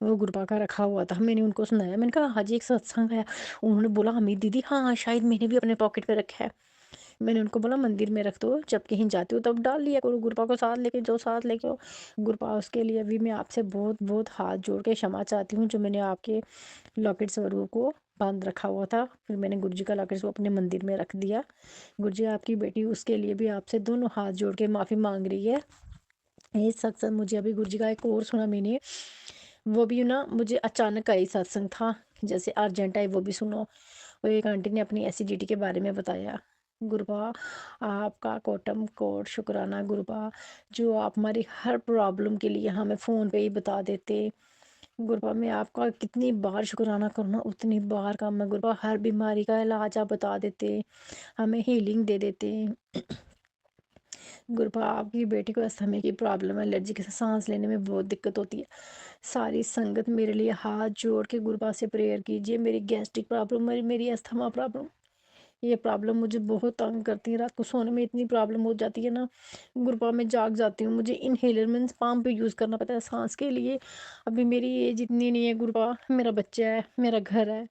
वो गुरुपा का रखा हुआ था। मैंने उनको सुनाया, मैंने कहा हाँ जी एक सत्संग है। उन्होंने बोला हमीद दीदी हाँ हाँ शायद मैंने भी अपने पॉकेट पे रखा है। मैंने उनको बोला मंदिर में रख दो, जब कहीं जाती हो तब डाल लिया करो, गुरुपा को साथ लेके जो साथ लेके हो। गुरुपा उसके लिए अभी मैं आपसे बहुत बहुत हाथ जोड़ के क्षमा चाहती हूँ, जो मैंने आपके लॉकेट स्वरूप को बंद रखा हुआ था, फिर मैंने गुरुजी का लॉकेट स्वरूप अपने मंदिर में रख दिया। गुरुजी आपकी बेटी उसके लिए भी आपसे दोनों हाथ जोड़ के माफ़ी मांग रही है। ये सत्संग मुझे अभी गुरुजी का एक और सुना मैंने, वो भी ना मुझे अचानक का ही सत्संग था, जैसे अर्जेंट है वो भी सुनो। और एक आंटी ने अपनी एसिडिटी के बारे में बताया। गुरुबा आपका कोटम कोट शुक्राना गुरुबा, जो आप हमारी हर प्रॉब्लम के लिए हमें फ़ोन पे ही बता देते। गुरुबा मैं आपका कितनी बार शुक्राना करूँ ना उतनी बार कम है गुरुबा, हर बीमारी का इलाज आप बता देते, हमें हीलिंग दे देते। गुरुबा आपकी बेटी को अस्थमा की प्रॉब्लम है, एलर्जी के साथ सांस लेने में बहुत दिक्कत होती है। सारी संगत मेरे लिए हाथ जोड़ के गुरुबा से प्रेयर कीजिए। मेरी गैस्ट्रिक प्रॉब्लम, मेरी अस्थमा प्रॉब्लम, ये प्रॉब्लम मुझे बहुत तंग करती है। रात को सोने में इतनी प्रॉब्लम हो जाती है ना गुरुपा, मैं जाग जाती हूँ, मुझे इनहेलर मीन्स पाम पे यूज़ करना पड़ता है सांस के लिए। अभी मेरी एज इतनी नहीं है गुरुपा, मेरा बच्चा है, मेरा घर है,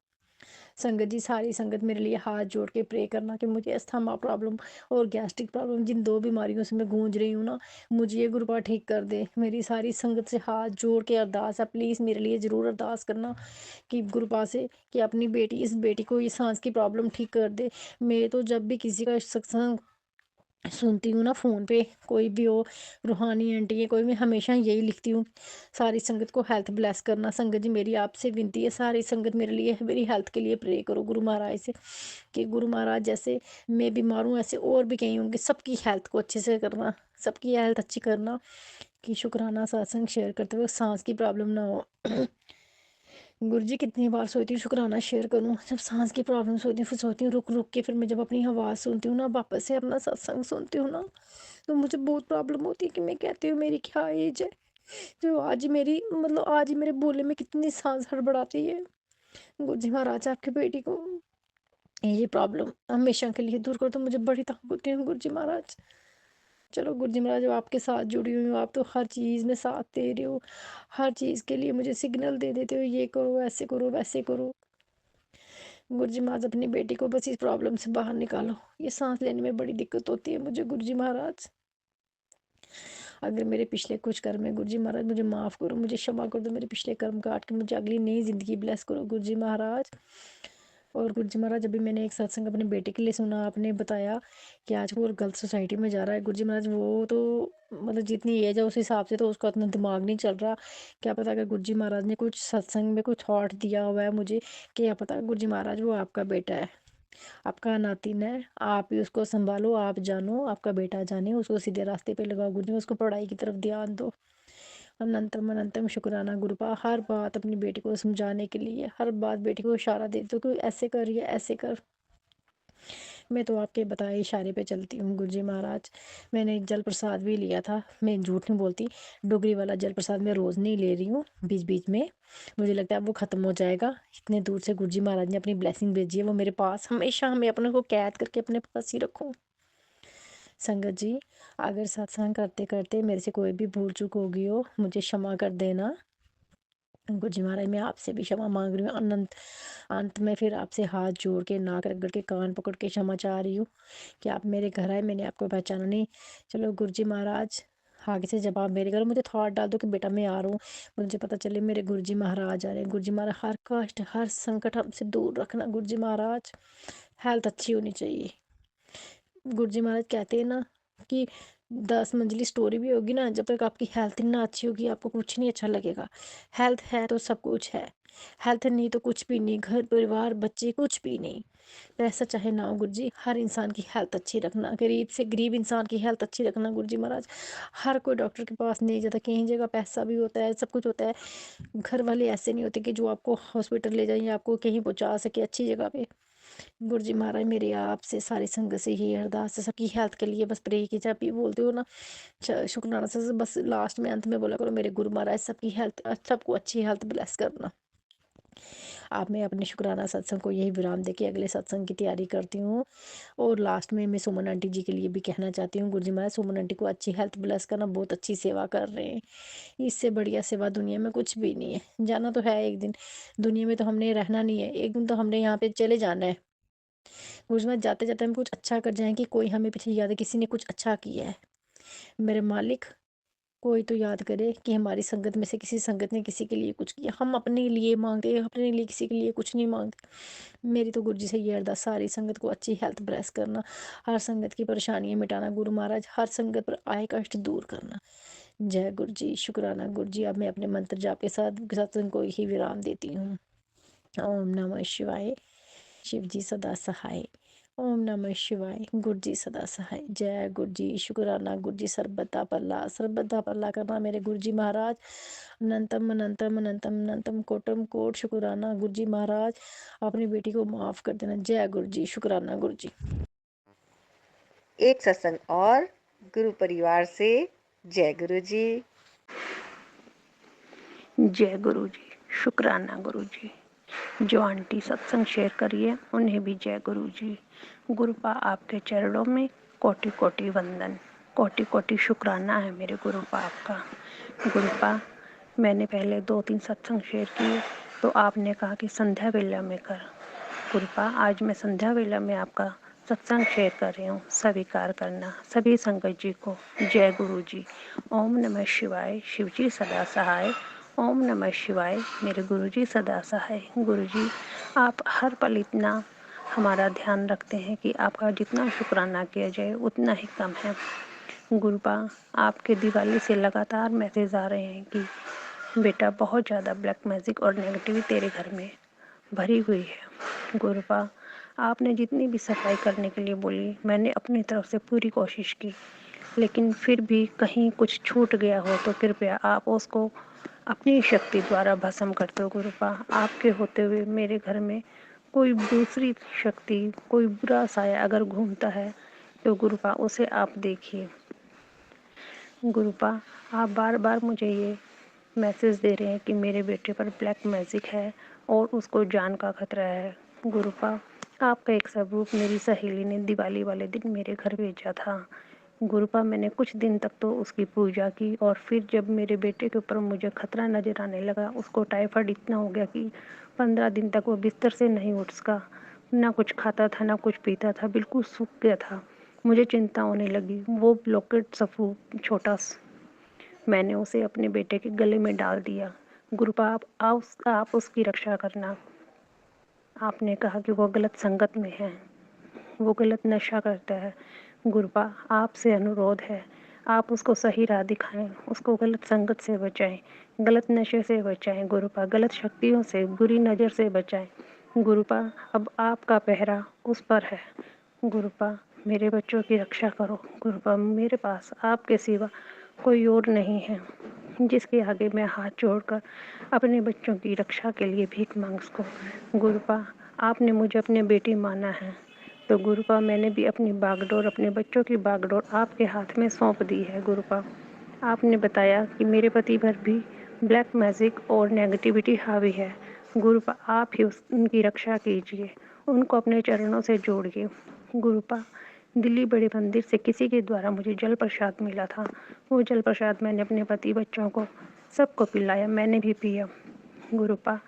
संगत जी सारी संगत मेरे लिए हाथ जोड़ के प्रे करना कि मुझे अस्थमा प्रॉब्लम और गैस्ट्रिक प्रॉब्लम, जिन 2 बीमारियों से मैं गूंज रही हूँ ना, मुझे ये गुरुपा ठीक कर दे। मेरी सारी संगत से हाथ जोड़ के अरदास है, प्लीज़ मेरे लिए ज़रूर अरदास करना कि गुरुपा से कि अपनी बेटी, इस बेटी को ये सांस की प्रॉब्लम ठीक कर दे। मैं तो जब भी किसी का सत्संग सुनती हूँ ना फ़ोन पे, कोई भी हो, रूहानी आंटी है कोई, मैं हमेशा यही लिखती हूँ, सारी संगत को हेल्थ ब्लेस करना। संगत जी मेरी आपसे विनती है, सारी संगत मेरे लिए, मेरी हेल्थ के लिए प्रे करो गुरु महाराज से कि गुरु महाराज जैसे मैं बीमार हूँ ऐसे और भी कहीं होंगे, सबकी हेल्थ को अच्छे से करना, सबकी हेल्थ अच्छी करना कि शुक्राना सत्संग शेयर करते हुए सांस की प्रॉब्लम ना हो। गुरुजी कितनी बार सोचती हूँ शुक्राना शेयर करूँ, जब सांस की प्रॉब्लम सोचती हूँ, फिर सोचती हूँ रुक रुक के, फिर मैं जब अपनी आवाज़ सुनती हूँ ना, वापस से अपना सत्संग सुनती हूँ ना, तो मुझे बहुत प्रॉब्लम होती है कि मैं कहती हूँ मेरी क्या एज है, जो आज ही मेरी मतलब आज ही मेरे बोलने में कितनी सांस हड़बड़ाती है। गुरुजी महाराज आपकी बेटी को ये प्रॉब्लम हमेशा के लिए दूर कर दो, मुझे बड़ी तकलीफ होती है गुरुजी महाराज। चलो गुरुजी महाराज अब आपके साथ जुड़ी हुई हूँ, आप तो हर चीज़ में साथ दे रहे हो, हर चीज़ के लिए मुझे सिग्नल दे देते हो, ये करो ऐसे करो वैसे करो। गुरुजी महाराज अपनी बेटी को बस इस प्रॉब्लम से बाहर निकालो, ये सांस लेने में बड़ी दिक्कत होती है मुझे गुरुजी महाराज। अगर मेरे पिछले कुछ कर्म है गुरुजी महाराज मुझे माफ़ करो, मुझे क्षमा कर दो, मेरे पिछले कर्म काट के मुझे अगली नई ज़िंदगी ब्लेस करो गुरुजी महाराज। और गुरुजी महाराज अभी मैंने एक सत्संग अपने बेटे के लिए सुना, आपने बताया कि आज वो गलत सोसाइटी में जा रहा है। गुरुजी महाराज वो तो मतलब जितनी एज है उस हिसाब से तो उसका उतना दिमाग नहीं चल रहा, क्या पता अगर गुरुजी महाराज ने कुछ सत्संग में कुछ थॉट दिया हुआ है मुझे, क्या पता गुरुजी महाराज वो आपका बेटा है, आपका नातिन है, आप ही उसको संभालो, आप जानो, आपका बेटा जाने, उसको सीधे रास्ते पे लगाओ गुरुजी, उसको पढ़ाई की तरफ ध्यान दो। अनंतम अनंतम शुक्राना गुरुपा, हर बात अपनी बेटी को समझाने के लिए, हर बात बेटी को इशारा दे दो कि ऐसे कर या ऐसे कर। मैं तो आपके बताए इशारे पे चलती हूँ गुरुजी महाराज। मैंने एक जल प्रसाद भी लिया था, मैं झूठ नहीं बोलती, डोगरी वाला जल प्रसाद मैं रोज़ नहीं ले रही हूँ, बीच बीच में मुझे लगता है वो ख़त्म हो जाएगा। इतने दूर से गुरुजी महाराज ने अपनी ब्लेसिंग भेजी है, वो मेरे पास हमेशा, हमें अपने को कैद करके अपने पास ही रखूँ। संगत जी अगर सत्संग करते करते मेरे से कोई भी भूल चूक हो गई हो, मुझे क्षमा कर देना गुरुजी महाराज। मैं आपसे भी क्षमा मांग रही हूँ, अनंत अंत में फिर आपसे हाथ जोड़ के, नाक रगड़ के, कान पकड़ के क्षमा चाह रही हूँ कि आप मेरे घर आए, मैंने आपको पहचाना नहीं। चलो गुरुजी महाराज आगे से जब आप मेरे घर, मुझे थॉट डाल दो कि बेटा मैं आ रहा हूँ, मुझे पता चले मेरे गुरुजी महाराज आ रहे हैं। गुरुजी महाराज हर कष्ट हर संकट हमसे दूर रखना गुरुजी महाराज, हेल्थ अच्छी होनी चाहिए। गुरुजी महाराज कहते हैं ना कि 10 मंजिली स्टोरी भी होगी ना, जब तक आपकी हेल्थ ना अच्छी होगी आपको कुछ नहीं अच्छा लगेगा। हेल्थ है तो सब कुछ है, हेल्थ नहीं तो कुछ भी नहीं, घर परिवार बच्चे कुछ भी नहीं। पैसा चाहे ना हो गुरुजी, हर इंसान की हेल्थ अच्छी रखना, गरीब से गरीब इंसान की हेल्थ अच्छी रखना गुरुजी महाराज। हर कोई डॉक्टर के पास नहीं जाता, कहीं जगह पैसा भी होता है, सब कुछ होता है, घर वाले ऐसे नहीं होते कि जो आपको हॉस्पिटल ले जाएं या आपको कहीं पहुंचा सके अच्छी जगह पे। गुरुजी महाराज मेरी आपसे सारी संगत से ही अरदास है, सबकी हेल्थ के लिए बस प्रे की, जब भी बोलते हो ना शुक्राना से बस लास्ट में अंत में बोला करो मेरे गुरु महाराज सबकी हेल्थ, सबको अच्छी हेल्थ ब्लेस करना। आप मैं अपने शुक्राना सत्संग को यही विराम देके अगले सत्संग की तैयारी करती हूँ। और लास्ट में मैं सुमन आंटी जी के लिए भी कहना चाहती हूँ, गुरुजी महाराज सुमन आंटी को अच्छी हेल्थ ब्लेस करना, बहुत अच्छी सेवा कर रहे हैं, इससे बढ़िया सेवा दुनिया में कुछ भी नहीं है। जाना तो है एक दिन, दुनिया में तो हमने रहना नहीं है, एक दिन तो हमने यहाँ पे चले जाना है। गुरुजी जाते जाते हम कुछ अच्छा कर जाएं कि कोई हमें पीछे याद है किसी ने कुछ अच्छा किया है। मेरे मालिक कोई तो याद करे कि हमारी संगत में से किसी संगत ने किसी के लिए कुछ किया, हम अपने लिए मांगते हैं, अपने लिए किसी के लिए कुछ नहीं मांगते। मेरी तो गुरुजी से ये अरदास, सारी संगत को अच्छी हेल्थ ब्लेस करना, हर संगत की परेशानियां मिटाना गुरु महाराज, हर संगत पर आए कष्ट दूर करना। जय गुरु जी, शुक्राना गुरु जी। अब मैं अपने मंत्र जाप के साथ सत्संग को ही विराम देती हूँ। ओम नमः शिवाय, शिव जी सदा सहाय। ओम नमः शिवाय, गुरु जी सदा सहाय। जय गुरु जी, शुक्राना गुरु जी, सरबता पल्ला करना मेरे गुरु जी महाराज। अनंतम अनंतम अनंतम अनंतम कोटम कोट शुक्राना गुरु जी महाराज, अपनी बेटी को माफ कर देना। जय गुरु जी, शुक्राना गुरु जी। एक सत्संग और गुरु परिवार से जय गुरु जी। जय गुरु जी, शुक्राना गुरु जी। जो आंटी सत्संग शेयर करिए उन्हें भी जय गुरु जी। गुरुपा आपके चरणों में कोटि कोटि वंदन, कोटि कोटि शुक्राना है मेरे गुरुपा आपका। गुरुपा मैंने पहले 2-3 सत्संग शेयर किए तो आपने कहा कि संध्या वेला में कर, कृपा आज मैं संध्या वेला में आपका सत्संग शेयर कर रही हूँ, स्वीकार करना। सभी संगत जी को जय गुरु जी। ओम नमः शिवाय, शिव जी सदा सहाय। ओम नमः शिवाय, मेरे गुरु जी सदा सहाय। गुरु जी आप हर पल इतना हमारा ध्यान रखते हैं कि आपका जितना शुक्राना किया जाए उतना ही कम है। गुरुपा आपके दिवाली से लगातार मैसेज आ रहे हैं कि बेटा बहुत ज़्यादा ब्लैक मैजिक और नेगेटिविटी तेरे घर में भरी हुई है। गुरुपा आपने जितनी भी सफाई करने के लिए बोली मैंने अपनी तरफ से पूरी कोशिश की, लेकिन फिर भी कहीं कुछ छूट गया हो तो कृपया आप उसको अपनी शक्ति द्वारा भस्म कर दो। गुरुपा आपके होते हुए मेरे घर में कोई दूसरी शक्ति, कोई बुरा साया अगर घूमता है तो गुरुपा उसे आप देखिए। गुरुपा आप बार बार मुझे ये मैसेज दे रहे हैं कि मेरे बेटे पर ब्लैक मैजिक है और उसको जान का खतरा है। गुरुपा आपका एक स्वरूप मेरी सहेली ने दिवाली वाले दिन मेरे घर भेजा था। गुरुपा मैंने कुछ दिन तक तो उसकी पूजा की और फिर जब मेरे बेटे के ऊपर मुझे खतरा नजर आने लगा, उसको टाइफाइड इतना हो गया कि 15 दिन तक वो बिस्तर से नहीं उठ सका, ना कुछ खाता था ना कुछ पीता था, बिल्कुल सूख गया था। मुझे चिंता होने लगी। वो ब्लॉकेट सफू छोटा मैंने उसे अपने बेटे के गले में डाल दिया। गुरुपा आप उसकी रक्षा करना। आपने कहा कि वो गलत संगत में है, वो गलत नशा करता है। गुरुपा आपसे अनुरोध है, आप उसको सही राह दिखाएं, उसको गलत संगत से बचाएं, गलत नशे से बचाएं। गुरुपा गलत शक्तियों से, बुरी नज़र से बचाएं। गुरुपा अब आपका पहरा उस पर है। गुरुपा मेरे बच्चों की रक्षा करो। गुरुपा मेरे पास आपके सिवा कोई और नहीं है जिसके आगे मैं हाथ जोड़कर अपने बच्चों की रक्षा के लिए भीख मांग सकूं। गुरुपा आपने मुझे अपनी बेटी माना है, तो गुरुपा मैंने भी अपनी बागडोर, अपने बच्चों की बागडोर आपके हाथ में सौंप दी है। गुरुपा आपने बताया कि मेरे पति पर भी ब्लैक मैजिक और नेगेटिविटी हावी है। गुरुपा आप ही उनकी रक्षा कीजिए, उनको अपने चरणों से जोड़िए। गुरुपा दिल्ली बड़े मंदिर से किसी के द्वारा मुझे जल प्रसाद मिला था। वो जल प्रसाद मैंने अपने पति बच्चों को सबको पिलाया, मैंने भी पिया। गुरुपा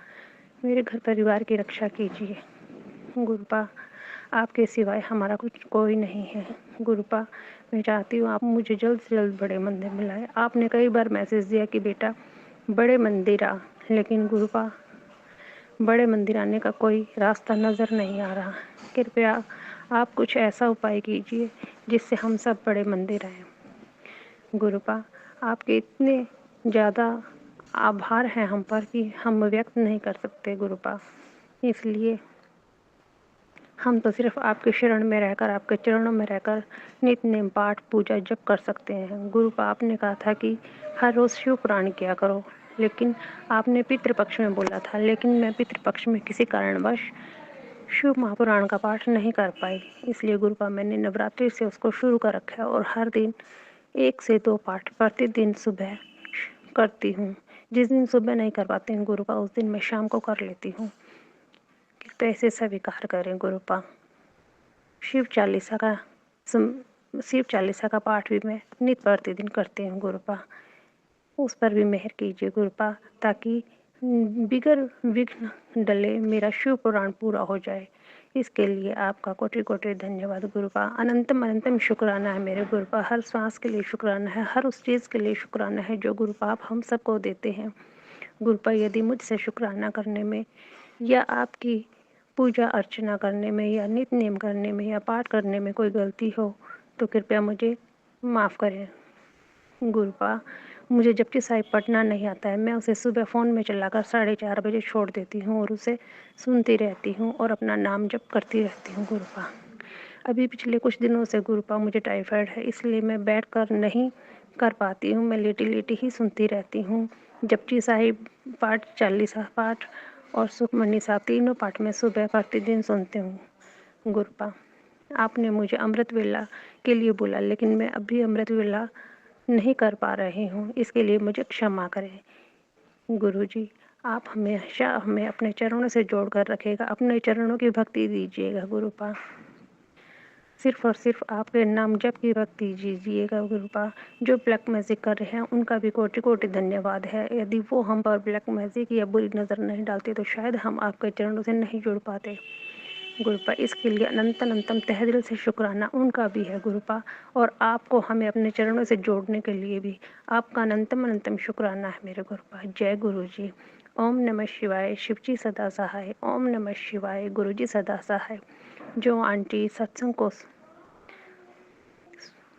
मेरे घर परिवार की रक्षा कीजिए। गुरुपा आपके सिवाय हमारा कुछ कोई नहीं है। गुरुपा मैं चाहती हूँ आप मुझे जल्द से जल्द बड़े मंदिर मिलाएं। आपने कई बार मैसेज दिया कि बेटा बड़े मंदिर आ, लेकिन गुरुपा बड़े मंदिर आने का कोई रास्ता नज़र नहीं आ रहा। कृपया आप कुछ ऐसा उपाय कीजिए जिससे हम सब बड़े मंदिर आएँ। गुरुपा आपके इतने ज़्यादा आभार हैं हम पर कि हम व्यक्त नहीं कर सकते। गुरुपा इसलिए हम तो सिर्फ आपके शरण में रहकर, आपके चरणों में रहकर नित्य नेम पाठ पूजा जप कर सकते हैं। गुरुपा आपने कहा था कि हर रोज़ शिव पुराण किया करो, लेकिन आपने पितृपक्ष में बोला था, लेकिन मैं पितृपक्ष में किसी कारणवश शिव महापुराण का पाठ नहीं कर पाई। इसलिए गुरुपा मैंने नवरात्रि से उसको शुरू कर रखा है और हर दिन 1 से 2 पाठ प्रतिदिन सुबह करती हूँ। जिस दिन सुबह नहीं कर पाती हूँ गुरुपा, उस दिन मैं शाम को कर लेती हूँ। कृपया इसे स्वीकार करें। गुरुपा शिव चालीसा का पाठ भी मैं नित्य प्रतिदिन करती हूँ। गुरुपा उस पर भी मेहर कीजिए गुरुपा, ताकि बिगर विघ्न डले मेरा शिव पुराण पूरा हो जाए। इसके लिए आपका कोटि कोटि धन्यवाद गुरुपा। अनंतम अनंतम शुक्राना है मेरे गुरुपा। हर सांस के लिए शुक्राना है, हर उस चीज़ के लिए शुक्राना है जो गुरुपा आप हम सबको देते हैं। गुरुपा यदि मुझसे शुक्राना करने में या आपकी पूजा अर्चना करने में या नित्य नेम करने में या पाठ करने में कोई गलती हो तो कृपया मुझे माफ़ करें। गुरुपा मुझे जपजी साहिब पढ़ना नहीं आता है, मैं उसे सुबह फ़ोन में चलाकर 4:30 बजे छोड़ देती हूँ और उसे सुनती रहती हूँ और अपना नाम जप करती रहती हूँ। गुरुपा अभी पिछले कुछ दिनों से गुरुपा मुझे टाइफाइड है, इसलिए मैं बैठ कर नहीं कर पाती हूँ, मैं लेटी लेटी ही सुनती रहती हूँ। जपजी साहिब पाठ, चालीसा पाठ और सुखमनी साहब तीनों पाठ में सुबह प्रतिदिन सुनती हूँ। गुरुपा आपने मुझे अमृत वेला के लिए बोला, लेकिन मैं अभी अमृत वेला नहीं कर पा रही हूँ, इसके लिए मुझे क्षमा करें। गुरुजी आप हमेशा हमें अपने चरणों से जोड़ कर रखेगा, अपने चरणों की भक्ति दीजिएगा। गुरुपा सिर्फ और सिर्फ आपके नाम जप की भक्ति दीजिएगा। गुरुपा जो ब्लैक मैजिक कर रहे हैं उनका भी कोटि कोटि धन्यवाद है। यदि वो हम पर ब्लैक मैजिक या बुरी नज़र नहीं डालते तो शायद हम आपके चरणों से नहीं जुड़ पाते। गुरुपा इसके लिए अनंत अनंतम तहे दिल से शुक्राना उनका भी है गुरुपा, और आपको हमें अपने चरणों से जोड़ने के लिए भी आपका अनंतम अनंतम शुक्राना है मेरे गुरुपा। जय गुरु जी। ओम नमः शिवाय, शिवजी सदा सहाय। ओम नमः शिवाय, गुरु जी सदा सहाय। जो आंटी सत्संग को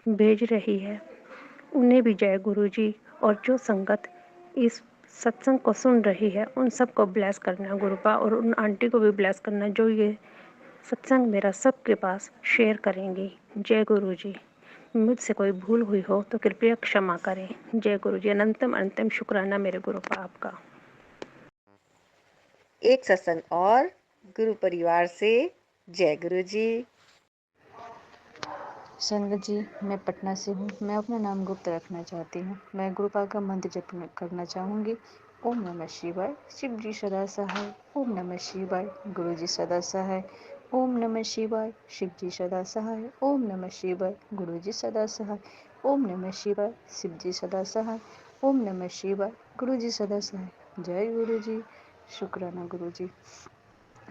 भेज रही है उन्हें भी जय गुरु जी, और जो संगत इस सत्संग को सुन रही है उन सबको ब्लेस करना गुरुपा, और उन आंटी को भी ब्लेस करना जो ये सत्संग मेरा सबके पास शेयर करेंगी। जय गुरु जी। मुझसे कोई भूल हुई हो तो कृपया क्षमा करें। जय गुरु जी। अनंतम अनंतम शुक्राना मेरे गुरुपा आपका। एक सत्संग और गुरु परिवार से। जय गुरु जी। संगत जी, मैं पटना से हूँ। मैं अपना नाम गुप्त रखना चाहती हूँ। मैं गुरुपा का मंत्र जप करना चाहूँगी। ओम नमः शिवाय, शिव जी सदा सहाय। ओम नमः शिवाय, गुरु जी सदा सहाय। ओम नमः शिवाय, शिव जी सदा सहाय। ओम नमः शिवाय, गुरु जी सदा सहाय। ओम नमः शिवाय, शिव जी सदा सहाय। ओम नमः शिवाय, गुरु जी सदा सहाय। जय गुरु जी। शुक्राना गुरु जी।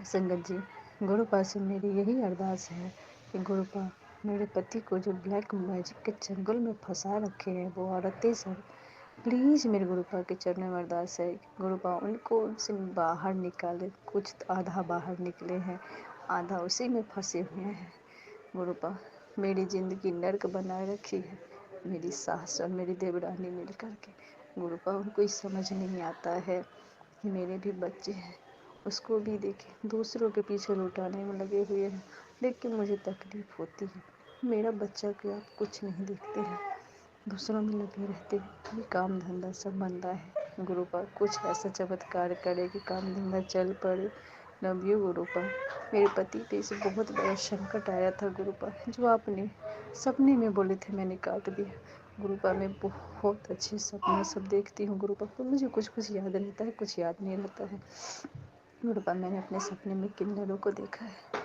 संगत जी, गुरुपा से मेरी यही अरदास है कि गुरुपा मेरे पति को जो ब्लैक मैजिक के चंगुल में फंसा रखे हैं वो औरतें सब, प्लीज़ मेरे गुरुपा के चरणों में अरदास है गुरुपा उनको उनसे बाहर निकाले। कुछ तो आधा बाहर निकले हैं, आधा उसी में फंसे हुए हैं। गुरुपा मेरी ज़िंदगी नर्क बनाए रखी है मेरी सास और मेरी देवरानी मिल करके। गुरुपा उनको ही समझ नहीं आता है कि मेरे भी बच्चे हैं, उसको भी देखे दूसरों के पीछे लुटाने में लगे हुए हैं, लेकिन मुझे तकलीफ़ होती है। मेरा बच्चा क्या कुछ नहीं देखते हैं, दूसरों में लगे रहते हैं। ये काम धंधा सब बनता है। गुरुपा कुछ ऐसा चमत्कार करे कि काम धंधा चल पड़े। Love you गुरुपा। मेरे पति पे इसे बहुत बड़ा संकट आया था गुरुपा, जो आपने सपने में बोले थे मैंने काट दिया। गुरुपा मैं बहुत अच्छे सपने सब देखती हूँ गुरुपा, पर मुझे कुछ कुछ याद रहता है, कुछ याद नहीं रहता है। गुरुपा मैंने अपने सपने में किन्नरों को देखा है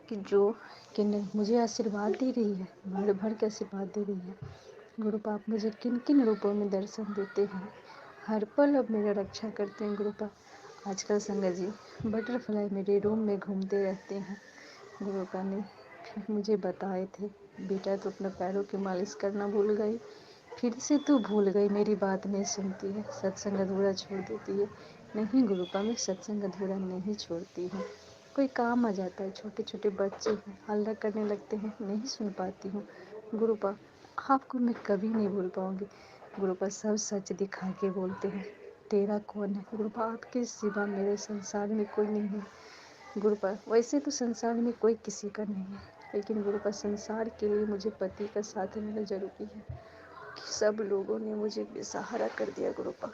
कि जो किन्नर मुझे आशीर्वाद दे रही है, भर भर के आशीर्वाद दे रही है। गुरुपा आप मुझे किन किन रूपों में दर्शन देते हैं, हर पल अब मेरा रक्षा करते हैं गुरुपा। आजकल संगत जी बटरफ्लाई मेरे रूम में घूमते रहते हैं। गुरुपा ने मुझे बताए थे, बेटा तो अपने पैरों की मालिश करना भूल गई, फिर से तू भूल गई, मेरी बात नहीं सुनती है, सत्संग अधूरा छोड़ देती है। नहीं गुरुपा मैं सत्संग अधूरा नहीं छोड़ती हूँ। कोई काम आ जाता है, छोटे छोटे बच्चे हैं हल्ला करने लगते हैं, नहीं सुन पाती हूँ। गुरुपा आपको मैं कभी नहीं भूल पाऊँगी। गुरुपा सब सच दिखा के बोलते हैं, तेरा कौन है गुरुपा, आपके सिवा मेरे संसार में कोई नहीं है। गुरुपा वैसे तो संसार में कोई किसी का नहीं है, लेकिन गुरुपा संसार के लिए मुझे पति का साथ मिलना जरूरी है। कि सब लोगों ने मुझे बेसहारा कर दिया गुरुपा।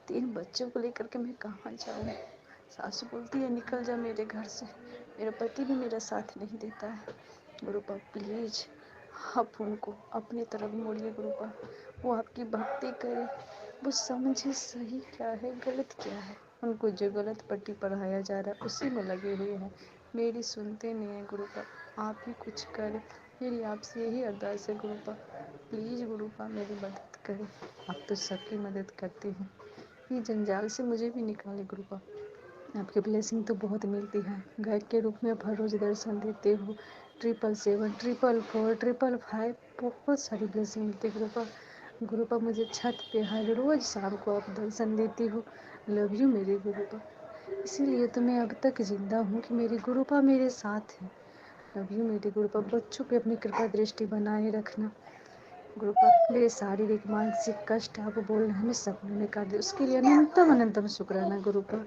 3 बच्चों को लेकर के मैं कहाँ जाऊँ। सासू बोलती है निकल जा मेरे घर से, मेरा पति भी मेरा साथ नहीं देता है। गुरुपा प्लीज़ आप उनको अपनी तरफ मोड़िए गुरुपा, वो आपकी भक्ति करे, वो समझे सही क्या है गलत क्या है। उनको जो गलत पट्टी पढ़ाया जा रहा है उसी में लगे हुए हैं, मेरी सुनते नहीं हैं गुरुपा। आप ही कुछ करें, मेरी आपसे यही अरदास है गुरुपा। प्लीज़ गुरुपा मेरी मदद करें, आप तो सबकी मदद करते हैं। ये जंजाल से मुझे भी निकाले गुरुपा। आपकी ब्लेसिंग तो बहुत मिलती है, गाइड के रूप में आप हर रोज़ दर्शन देते हो। 777 444 555 बहुत सारी ब्लेसिंग मिलती है गुरुपा। गुरुपा मुझे छत पे हर रोज़ शाम को आप दर्शन देती हो। लव यू मेरे गुरुपा, इसीलिए तो मैं अब तक जिंदा हूँ कि मेरी गुरुपा मेरे साथ है। लव यू मेरे गुरुपा। बच्चों पे अपनी कृपा दृष्टि बनाए रखना गुरुपा। मेरे शारीरिक मानसिक कष्ट आप बोल रहे हैं सपनों में काट दे, उसके लिए अनंतम अनंतम शुक्राना गुरुपा।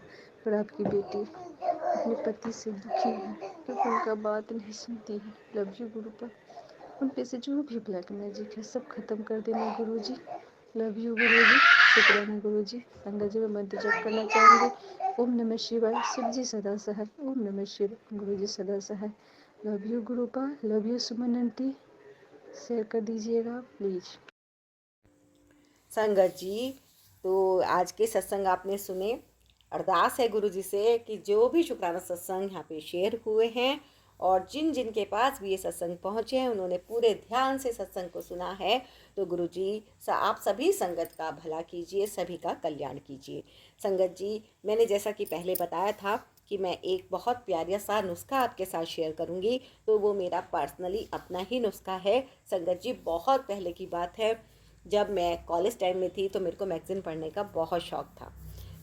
और आपकी बेटी अपने पति से दुखी है क्योंकि उनका बात नहीं सुनती है। Love you गुरुपा। उन पे से जो भी ब्लैक मैजिक है सब खत्म कर देना गुरुजी। लव यू गुरुजी। शुक्राना गुरुजी। संगत जी में मंत्र जप करना चाहूँगी। ओम नमः शिवाय, शिव जी सदा सहाय। ओम नमः शिवाय, गुरुजी सदा सहाय। लव यू गुरुपा। लव यू सुमन आंटी, शेयर कर दीजिएगा प्लीज़। संगत जी, तो आज के सत्संग आपने सुने। अरदास है गुरु जी से कि जो भी शुक्राना सत्संग यहाँ पे शेयर हुए हैं और जिन जिन के पास भी ये सत्संग पहुँचे हैं उन्होंने पूरे ध्यान से सत्संग को सुना है, तो गुरु जी आप सभी संगत का भला कीजिए, सभी का कल्याण कीजिए। संगत जी मैंने जैसा कि पहले बताया था कि मैं एक बहुत प्यारा सा नुस्खा आपके साथ शेयर करूँगी। तो वो मेरा पर्सनली अपना ही नुस्खा है संगत जी। बहुत पहले की बात है, जब मैं कॉलेज टाइम में थी तो मेरे को मैगज़ीन पढ़ने का बहुत शौक़ था।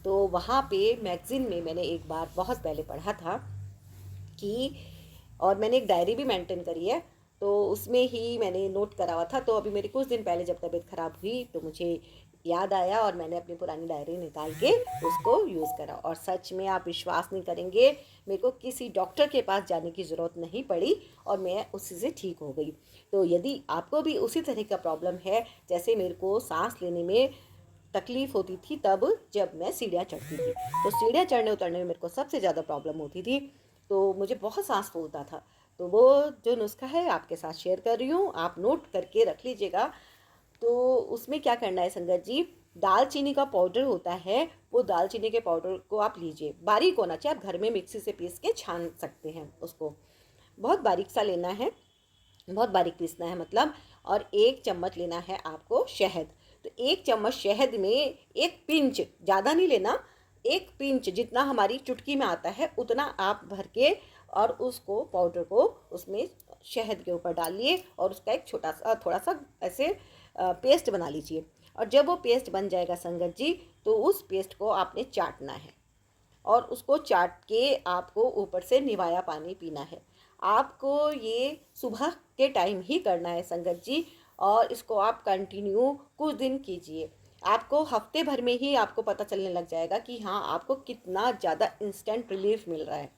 तो वहाँ पे मैगज़ीन में मैंने एक बार बहुत पहले पढ़ा था कि, और मैंने एक डायरी भी मेंटेन करी है, तो उसमें ही मैंने नोट करा हुआ था। तो अभी मेरी कुछ दिन पहले जब तबीयत ख़राब हुई तो मुझे याद आया और मैंने अपनी पुरानी डायरी निकाल के उसको यूज़ करा, और सच में आप विश्वास नहीं करेंगे, मेरे को किसी डॉक्टर के पास जाने की ज़रूरत नहीं पड़ी और मैं उसी से ठीक हो गई। तो यदि आपको भी उसी तरह का प्रॉब्लम है, जैसे मेरे को सांस लेने में तकलीफ़ होती थी तब जब मैं सीढ़ियाँ चढ़ती थी, तो सीढ़ियाँ चढ़ने उतरने में मेरे को सबसे ज़्यादा प्रॉब्लम होती थी, तो मुझे बहुत सांस फूलता था। तो वो जो नुस्खा है आपके साथ शेयर कर रही हूँ, आप नोट करके रख लीजिएगा। तो उसमें क्या करना है संगत जी, दालचीनी का पाउडर होता है, वो दालचीनी के पाउडर को आप लीजिए, बारीक होना चाहिए, आप घर में मिक्सी से पीस के छान सकते हैं उसको, बहुत बारीक सा लेना है, बहुत बारीक पीसना है मतलब। और 1 चम्मच लेना है आपको शहद। तो 1 चम्मच शहद में 1 पिंच, ज़्यादा नहीं लेना, 1 पिंच जितना हमारी चुटकी में आता है उतना आप भर के और उसको पाउडर को उसमें शहद के ऊपर डालिए और उसका एक छोटा सा थोड़ा सा ऐसे पेस्ट बना लीजिए। और जब वो पेस्ट बन जाएगा संगत जी, तो उस पेस्ट को आपने चाटना है और उसको चाट के आपको ऊपर से निवाया पानी पीना है। आपको ये सुबह के टाइम ही करना है संगत जी, और इसको आप कंटिन्यू कुछ दिन कीजिए। आपको हफ्ते भर में ही आपको पता चलने लग जाएगा कि हाँ, आपको कितना ज़्यादा इंस्टेंट रिलीफ मिल रहा है।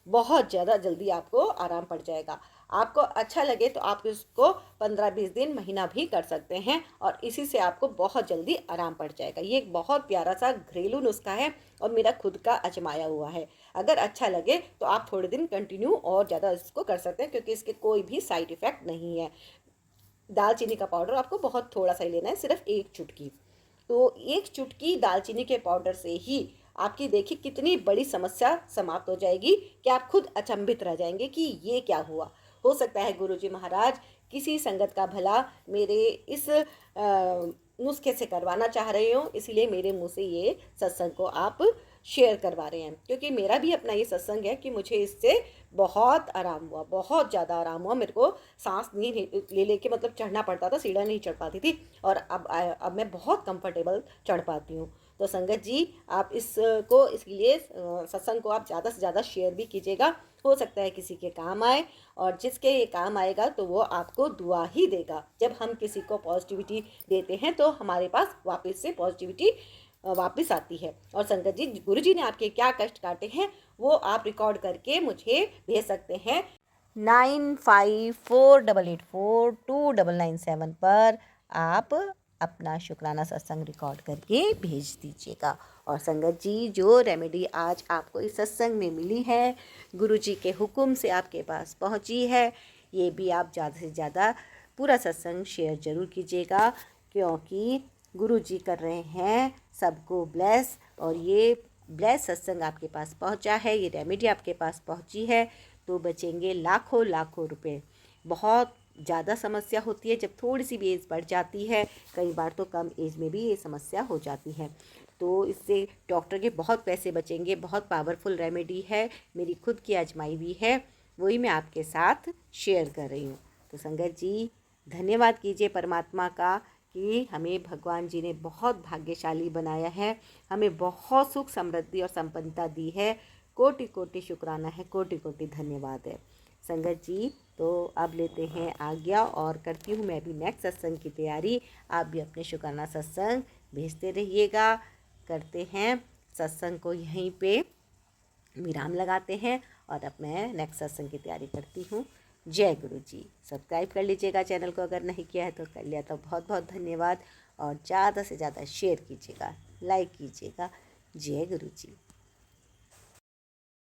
बहुत ज़्यादा जल्दी आपको आराम पड़ जाएगा। आपको अच्छा लगे तो आप इसको 15-20 दिन, महीना भी कर सकते हैं और इसी से आपको बहुत जल्दी आराम पड़ जाएगा। ये एक बहुत प्यारा सा घरेलू नुस्खा है और मेरा खुद का आजमाया हुआ है। अगर अच्छा लगे तो आप थोड़े दिन कंटिन्यू और ज़्यादा इसको कर सकते हैं, क्योंकि इसके कोई भी साइड इफ़ेक्ट नहीं है। दालचीनी का पाउडर आपको बहुत थोड़ा सा ही लेना है, सिर्फ 1 चुटकी। तो 1 चुटकी दालचीनी के पाउडर से ही आपकी देखिए कितनी बड़ी समस्या समाप्त हो जाएगी कि आप खुद अचंभित रह जाएंगे कि ये क्या हुआ। हो सकता है गुरुजी महाराज किसी संगत का भला मेरे इस नुस्खे से करवाना चाह रहे हो, इसीलिए मेरे मुंह से ये सत्संग को आप शेयर करवा रहे हैं, क्योंकि मेरा भी अपना ये सत्संग है कि मुझे इससे बहुत आराम हुआ, बहुत ज़्यादा आराम हुआ। मेरे को सांस नहीं ले लेके मतलब चढ़ना पड़ता था, सीढ़ियाँ नहीं चढ़ पाती थी, और अब मैं बहुत कंफर्टेबल चढ़ पाती हूँ। तो संगत जी आप इसको, इसलिए सत्संग को आप ज़्यादा से ज़्यादा शेयर भी कीजिएगा। हो सकता है किसी के काम आए, और जिसके ये काम आएगा तो वो आपको दुआ ही देगा। जब हम किसी को पॉजिटिविटी देते हैं तो हमारे पास वापस से पॉजिटिविटी वापस आती है। और संगत जी, गुरुजी ने आपके क्या कष्ट काटे हैं वो आप रिकॉर्ड करके मुझे भेज सकते हैं 9548842997 पर। आप अपना शुक्राना सत्संग रिकॉर्ड करके भेज दीजिएगा। और संगत जी, जो रेमेडी आज आपको इस सत्संग में मिली है, गुरुजी के हुक्म से आपके पास पहुंची है, ये भी आप ज़्यादा से ज़्यादा पूरा सत्संग शेयर ज़रूर कीजिएगा, क्योंकि गुरुजी कर रहे हैं सबको ब्लेस। और ये ब्लेस सत्संग आपके पास पहुंचा है, ये रेमेडी आपके पास पहुंची है, तो बचेंगे लाखों लाखों रुपए। बहुत ज़्यादा समस्या होती है जब थोड़ी सी भी एज बढ़ जाती है, कई बार तो कम एज में भी ये समस्या हो जाती है, तो इससे डॉक्टर के बहुत पैसे बचेंगे। बहुत पावरफुल रेमेडी है, मेरी खुद की आजमाई भी है, वही मैं आपके साथ शेयर कर रही हूँ। तो संगत जी, धन्यवाद कीजिए परमात्मा का कि हमें भगवान जी ने बहुत भाग्यशाली बनाया है, हमें बहुत सुख समृद्धि और संपन्नता दी है। कोटि कोटि शुक्राना है, कोटि कोटि धन्यवाद है संगत जी। तो अब लेते हैं आज्ञा और करती हूँ मैं भी नेक्स्ट सत्संग की तैयारी। आप भी अपने शुक्राना सत्संग भेजते रहिएगा। करते हैं सत्संग को यहीं पे विराम लगाते हैं और अब मैं नेक्स्ट सत्संग की तैयारी करती हूँ। जय गुरु जी। सब्सक्राइब कर लीजिएगा चैनल को, अगर नहीं किया है तो कर लिया तो बहुत बहुत धन्यवाद। और ज़्यादा से ज़्यादा शेयर कीजिएगा, लाइक कीजिएगा। जय गुरु जी।